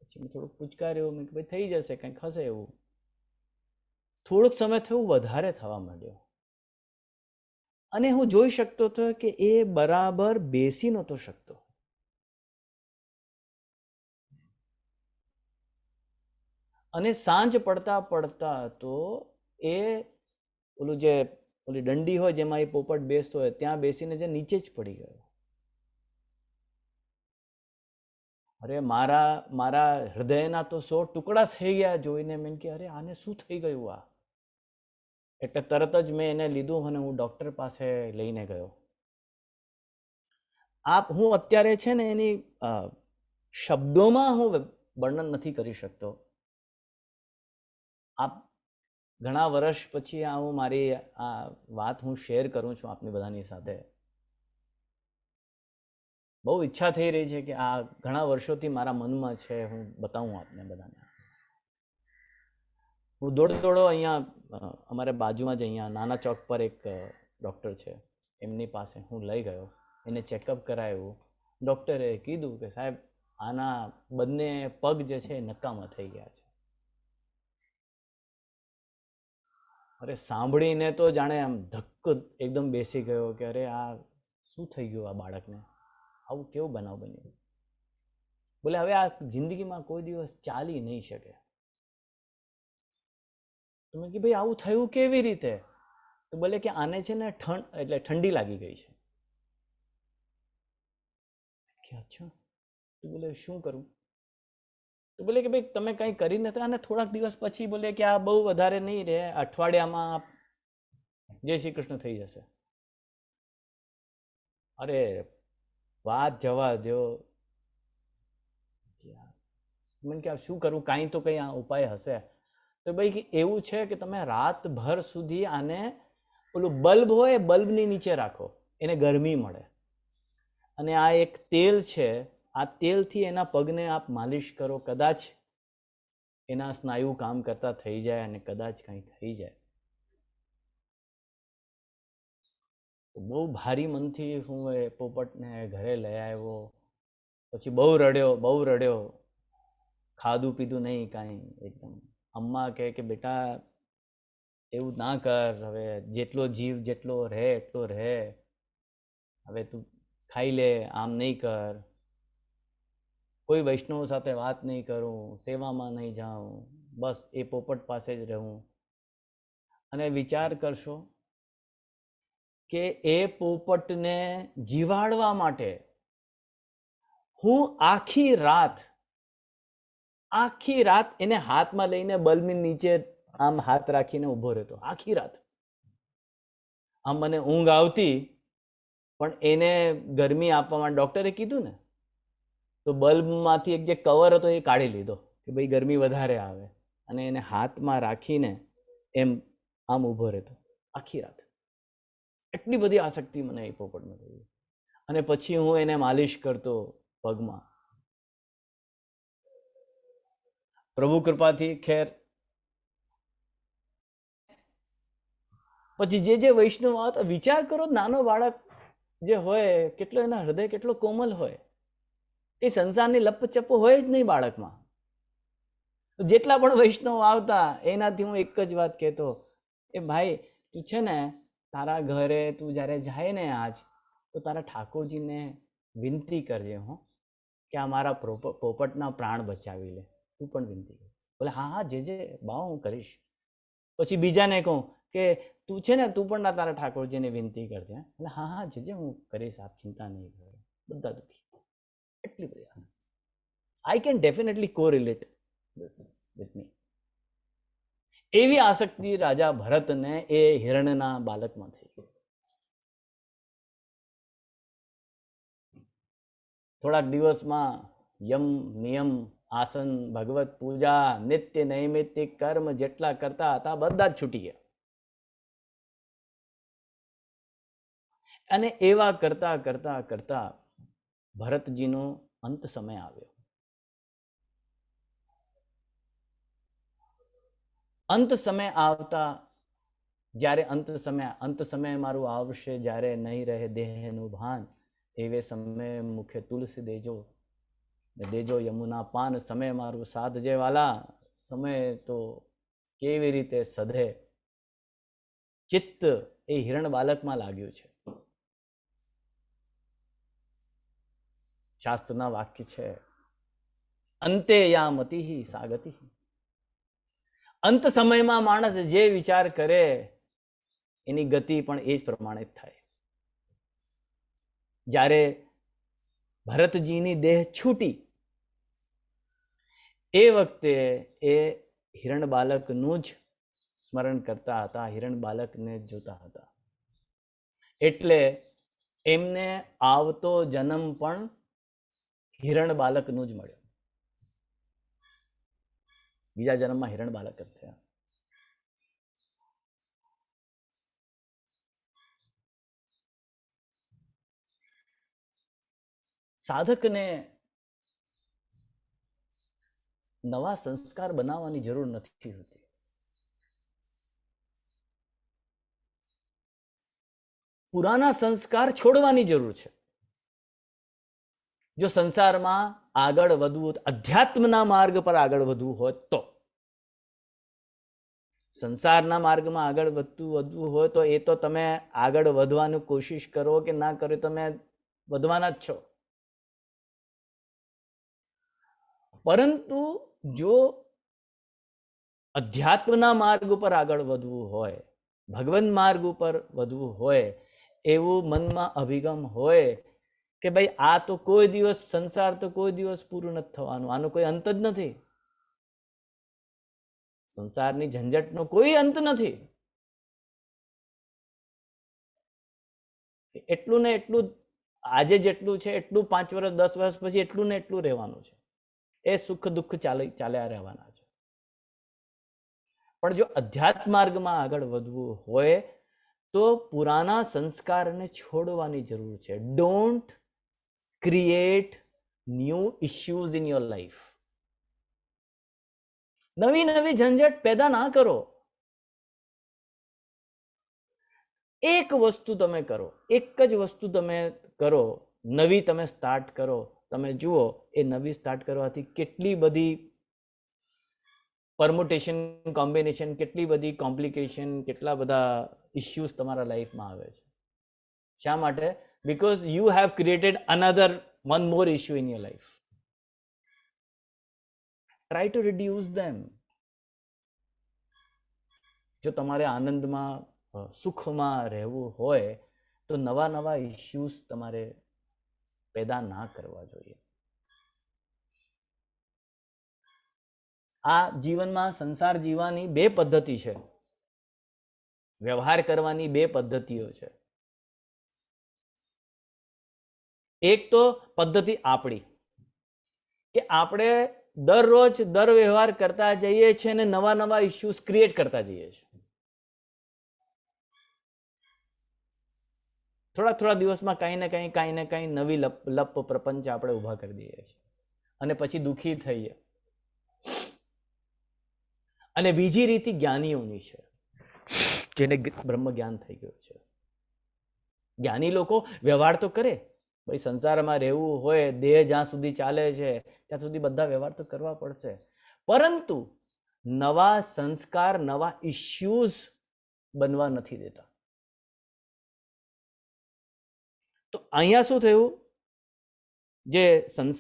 પછી મેં થોડુંક પૂચકાર્યો, મેં ભાઈ થઈ જશે, કંઈક હશે એવું. થોડોક સમય થયું વધારે થવા માંડ્યો અને હું જોઈ શકતો હતો કે એ બરાબર બેસી નહોતો શકતો. અને સાંજ પડતા પડતા તો એ ઓલી દંડી હોય જેમાં એ પોપટ બેસતો હોય ત્યાં બેસીને જે નીચે જ પડી ગયો. અરે મારા હૃદયના તો 100 ટુકડા થઈ ગયા જોઈને. મેં કે અરે આને શું થઈ ગયું આ? એટલે તરત જ મેં એને લીધું અને હું ડૉક્ટર પાસે લઈને ગયો. હું અત્યારે છે ને એની શબ્દોમાં હું વર્ણન નથી કરી શકતો. ઘણા વર્ષ પછી હું મારી આ વાત હું શેર કરું છું આપની બધાની સાથે. બહુ ઈચ્છા થઈ રહી છે કે આ ઘણા વર્ષોથી મારા મનમાં છે, હું બતાવું આપને બધાને. હું દોડો અહીંયા અમારે બાજુમાં જ અહીંયા નાના ચોક પર એક ડૉક્ટર છે, એમની પાસે હું લઈ ગયો. એને ચેકઅપ કરાવ્યું. ડૉક્ટરે કીધું કે સાહેબ આના બંને પગ જે છે નકામા થઈ ગયા છે. અરે સાંભળીને તો જાણે આમ ધક્કો એકદમ બેસી ગયો કે અરે આ શું થઈ ગયું આ બાળકને? આવું કેવું બનાવ બન્યું? બોલે હવે આ જિંદગીમાં કોઈ દિવસ ચાલી નહીં શકે. તો મેં કીધું ભાઈ આવું થયું કેવી રીતે? તો બોલે કે આને છે ને ઠંડી લાગી ગઈ છે. કે અચ્છા. તો બોલે શું કરું? તો બોલે કે ભાઈ તમે કંઈ કરી નથી, અને થોડાક દિવસ પછી બોલે કે આ બહુ વધારે નહીં રહે, અઠવાડિયામાં જય શ્રી કૃષ્ણ થઈ જશે. અરે વાત જવા દો. મને કે શું કરું, કાંઈ તો કંઈ આ ઉપાય હશે. તો ભાઈ એવું છે કે તમે રાતભર સુધી આને ઓલું બલ્બ હોય બલ્બની નીચે રાખો, એને ગરમી મળે. અને આ એક તેલ છે, આ તેલથી એના પગને આપ માલિશ કરો, કદાચ એના સ્નાયુ કામ કરતા થઈ જાય અને કદાચ કંઈ થઈ જાય. બહુ ભારી મનથી હું એ પોપટને ઘરે લઈ આવ્યો. પછી બહુ રડ્યો. ખાધું પીધું નહીં કાંઈ. એકદમ અમ્મા કહે કે બેટા એવું ના કર, હવે જેટલો જીવ જેટલો રહે એટલો રહે, હવે તું ખાઈ લે, આમ નહીં કર. કોઈ વૈષ્ણવ સાથે વાત નહીં કરું, સેવામાં નહીં જાઉં, બસ એ પોપટ પાસે જ રહું. અને વિચાર કરશો કે એ પોપટને જીવાડવા માટે હું આખી રાત એને હાથમાં લઈને બલ્બની નીચે આમ હાથ રાખીને ઊભો રહેતો. આખી રાત આમ મને ઊંઘ આવતી, પણ એને ગરમી આપવા માટે ડૉક્ટરે કીધું ને, તો બલ્બમાંથી એક જે કવર હતો એ કાઢી લીધો કે ભાઈ ગરમી વધારે આવે, અને એને હાથમાં રાખીને એમ આમ ઊભો રહેતો આખી રાત. એટલી બધી આસક્તિ મને એ પોપટમાં થઈ. અને પછી હું એને માલિશ કરતો પગમાં, પ્રભુ કૃપાથી ખેર પછી જે વૈષ્ણવ આવતા, વિચાર કરો, નાનો બાળક જે હોય કેટલો એના હૃદય કેટલો કોમલ હોય, એ સંસારની લપચપ હોય જ નહીં બાળકમાં. જેટલા પણ વૈષ્ણવ આવતા એનાથી હું એક જ વાત કહેતો, એ ભાઈ તું છે ને તારા ઘરે તું જ્યારે જાય ને આજ, તો તારા ઠાકોરજીને વિનંતી કરજે હો કે આ મારા પોપટના પ્રાણ બચાવી લે, તું પણ વિનંતી કર. બોલે હા હા જે બા હું કરીશ. પછી બીજાને કહું કે તું છે ને તું પણ તારા ઠાકોરજીને વિનંતી કરજે. એટલે હા હા જે હું કરીશ, આપ ચિંતા નહીં કરો. બધા દુઃખી. એટલી બધી આસક્તિ. I can definitely correlate this with me. એવી આસક્તિ રાજા ભરતને એ હિરણના બાલકમાં થઈ ગઈ. થોડાક દિવસમાં યમ નિયમ આસન ભગવત પૂજા નિત્ય નૈમિત્તિક કર્મ જેટલા કરતા હતા બધા જ છૂટી ગયા. અને એવા કરતા કરતા કરતા ભરતજીનો અંત સમય આવ્યો. અંત સમય આવતા, જ્યારે અંત સમય મારું આવશે, જ્યારે નહીં રહે દેહનું ભાન, એવે સમય મુખે તુલસી દેજો, દેજો યમુના પાન. સમય મારું સાધજે વાલા, સમય તો કેવી રીતે સધે. ચિત્ત એ હિરણ બાલકમાં લાગ્યું છે. શાસ્ત્રના વાક્ય છે, અંતે યા મતિ સાગતિ. અંત સમયમાં માણસ જે વિચાર કરે એની ગતિ પણ એ જ પ્રમાણે થાય. જ્યારે ભરતજીની દેહ છૂટી, એ વખતે એ હિરણ બાલકનું જ સ્મરણ કરતા હતા, હિરણ બાલકને જ જોતા હતા. એટલે એમને આવતો જન્મ પણ હિરણ બાલકનું જ મળ્યો. બીજા જન્મમાં હિરણ બાલક જ થયા. સાધકને નવા સંસ્કાર બનાવવાની જરૂર નથી હોતી. પુરાના સંસ્કાર છોડવાની જરૂર છે. જો સંસારમાં આગળ વધવું, અધ્યાત્મના માર્ગ પર આગળ વધવું હોય તો, સંસારના માર્ગમાં આગળ વધવું હોય તો એ તો તમે આગળ વધવાની કોશિશ કરો કે ના કરો, તમે વધવાના જ છો. પરંતુ જો અધ્યાત્મના માર્ગ ઉપર આગળ વધવું હોય, ભગવન માર્ગ ઉપર વધવું હોય, એવું મનમાં અભિગમ હોય કે ભાઈ આ તો કોઈ દિવસ, સંસાર તો કોઈ દિવસ પૂરું નથી થવાનું, આનો કોઈ અંત જ નથી, સંસારની ઝંઝટનો કોઈ અંત નથી, એટલું ને એટલું આજે જેટલું છે એટલું 5 વર્ષ 10 વર્ષ પછી એટલું ને એટલું રહેવાનું છે. એ સુખ દુઃખ ચાલ્યા રહેવાના છે. પણ જો અધ્યાત્મ માર્ગમાં આગળ વધવું હોય તો પુરાના સંસ્કારને છોડવાની જરૂર છે. Don't create new issues in your life. નવી નવી ઝંઝટ પેદા ના કરો. એક વસ્તુ તમે કરો, એક જ વસ્તુ તમે કરો, નવી તમે સ્ટાર્ટ કરો. તમે જુઓ એ નવી સ્ટાર્ટ કરવાથી કેટલી બધી પરમ્યુટેશન, કોમ્બિનેશન, કેટલી બધી કોમ્પ્લિકેશન, કેટલા બધા ઇશ્યુઝ તમારા લાઈફમાં આવે છે. શા માટે? Because you have created another one more issue in your life. Try to reduce them. જો તમારે આનંદમાં, સુખમાં રહેવું હોય તો નવા નવા ઇશ્યુઝ તમારે પેદા ના કરવા જોઈએ. આ જીવનમાં સંસાર જીવવાની 2 પદ્ધતિ છે, વ્યવહાર કરવાની 2 પદ્ધતિઓ છે. એક તો પદ્ધતિ આપણી, કે આપણે દરરોજ વ્યવહાર કરતા જઈએ છીએ અને નવા નવા ઇશ્યુઝ ક્રિએટ કરતા જઈએ છીએ. થોડા દિવસમાં કંઈ ને કંઈ નવી લપ પ્રપંચ આપણે ઊભા કરી દઈએ છીએ અને પછી દુઃખી થઈએ. અને બીજી રીતિ જ્ઞાનીઓની છે, જેને બ્રહ્મ જ્ઞાન થઈ ગયું છે. જ્ઞાની લોકો વ્યવહાર તો કરે, ભાઈ સંસારમાં રહેવું હોય, દેહ જ્યાં સુધી ચાલે છે ત્યાં સુધી બધા વ્યવહાર તો કરવા પડશે, પરંતુ નવા સંસ્કાર, નવા ઇશ્યુઝ બનવા નથી દેતા. તો અહીંયા શું થયું, જે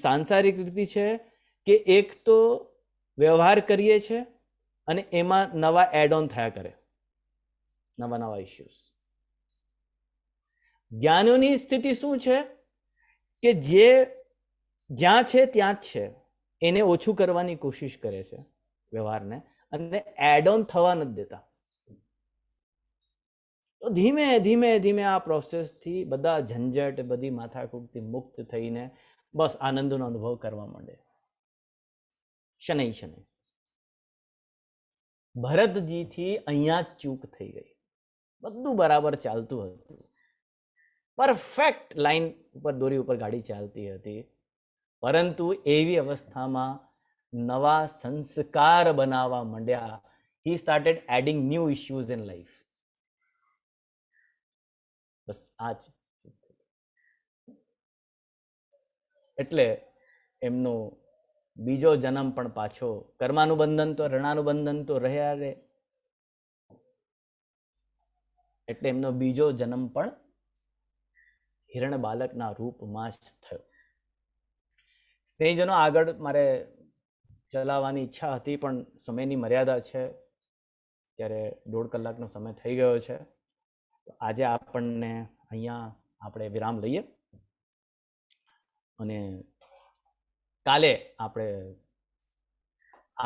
સાંસારિક રીતિ છે કે એક તો વ્યવહાર કરીએ છે અને એમાં નવા એડ ઓન થયા કરે, નવા નવા ઇશ્યુઝ. જ્ઞાનોની સ્થિતિ શું છે કે જે જ્યાં છે ત્યાં જ છે, એને ઓછું કરવાની કોશિશ કરે છે વ્યવહારને, અને એડ ઓન થવા નથી દેતા. તો ધીમે ધીમે ધીમે આ પ્રોસેસથી બધા ઝંઝટ, બધી માથાકૂટથી મુક્ત થઈને બસ આનંદનો અનુભવ કરવા માંડે. શનૈ શનૈ ભરતજીથી અહીંયા જ ચૂક થઈ ગઈ. બધું બરાબર ચાલતું હતું, પરફેક્ટ લાઈન ઉપર, દોરી ઉપર ગાડી ચાલતી હતી, પરંતુ એવી અવસ્થામાં નવા સંસ્કાર બનાવવા માંડ્યા. He started adding new issues in life. બસ આ જ. એટલે એમનો બીજો જન્મ પણ પાછો, કર્માનું બંધન તો રણાનું બંધન તો રહ્યા રે, એટલે એમનો બીજો જન્મ પણ હિરણ બાલકના રૂપમાં જ થયો. સ્નેહીજનો, આગળ મારે ચલાવવાની ઈચ્છા હતી પણ સમયની મર્યાદા છે, ત્યારે 1.5 કલાકનો સમય થઈ ગયો છે. આજે આપણને અહીંયા આપણે વિરામ લઈએ અને કાલે આપણે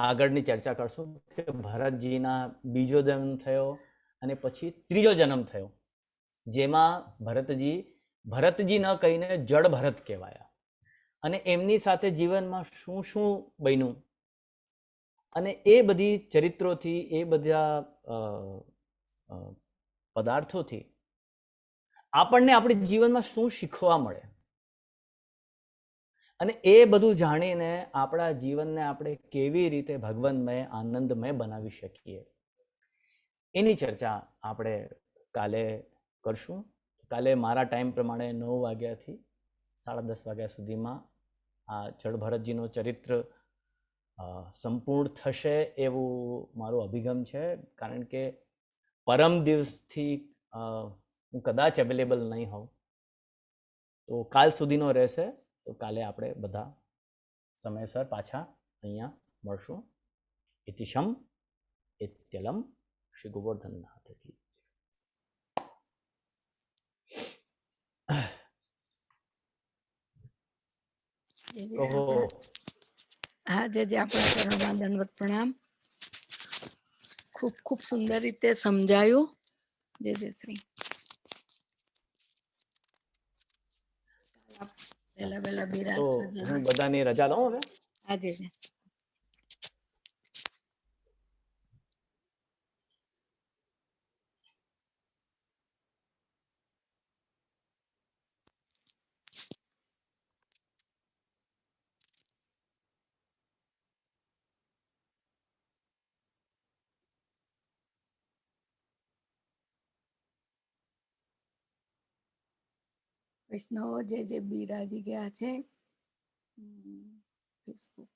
આગળની ચર્ચા કરશું કે ભરતજીના બીજો જન્મ થયો અને પછી ત્રીજો જન્મ થયો, જેમાં ભરતજી ન કહીને જડ ભરત કહેવાયા, અને એમની સાથે જીવનમાં શું શું બન્યું, અને એ બધી ચરિત્રોથી, એ બધા પદાર્થોથી આપણને આપણી જીવનમાં શું શીખવા મળે, અને એ બધું જાણીને આપણા જીવનને આપણે કેવી રીતે ભગવાનમય, આનંદમય બનાવી શકીએ, એની ચર્ચા આપણે કાલે કરશું. કાલે મારા ટાઈમ પ્રમાણે 9 વાગ્યાથી 10:30 વાગ્યા સુધીમાં આ જડ ભરતજીનો ચરિત્ર સંપૂર્ણ થશે એવું મારો અભિગમ છે, કારણ કે પરમ દિવસથી હું કદાચ અવેલેબલ નહીં હોઉં, તો કાલ સુધીનો રહેશે. તો કાલે આપણે બધા સમયસર પાછા અહીંયા મળશું. ઇતિશમ ઇત્યલમ શ્રી ગોવર્ધનનાથજી. કહો. હા, જે આપણા ચરણોમાં દંડવત પ્રણામ. ખૂબ ખૂબ સુંદર રીતે સમજાયું. જે શ્રી પહેલા તો બિરાજો. હું બધાની રજા લઉં હવે. હા, જે વૈષ્ણવો જે બિરાજી ગયા છે ફેસબુક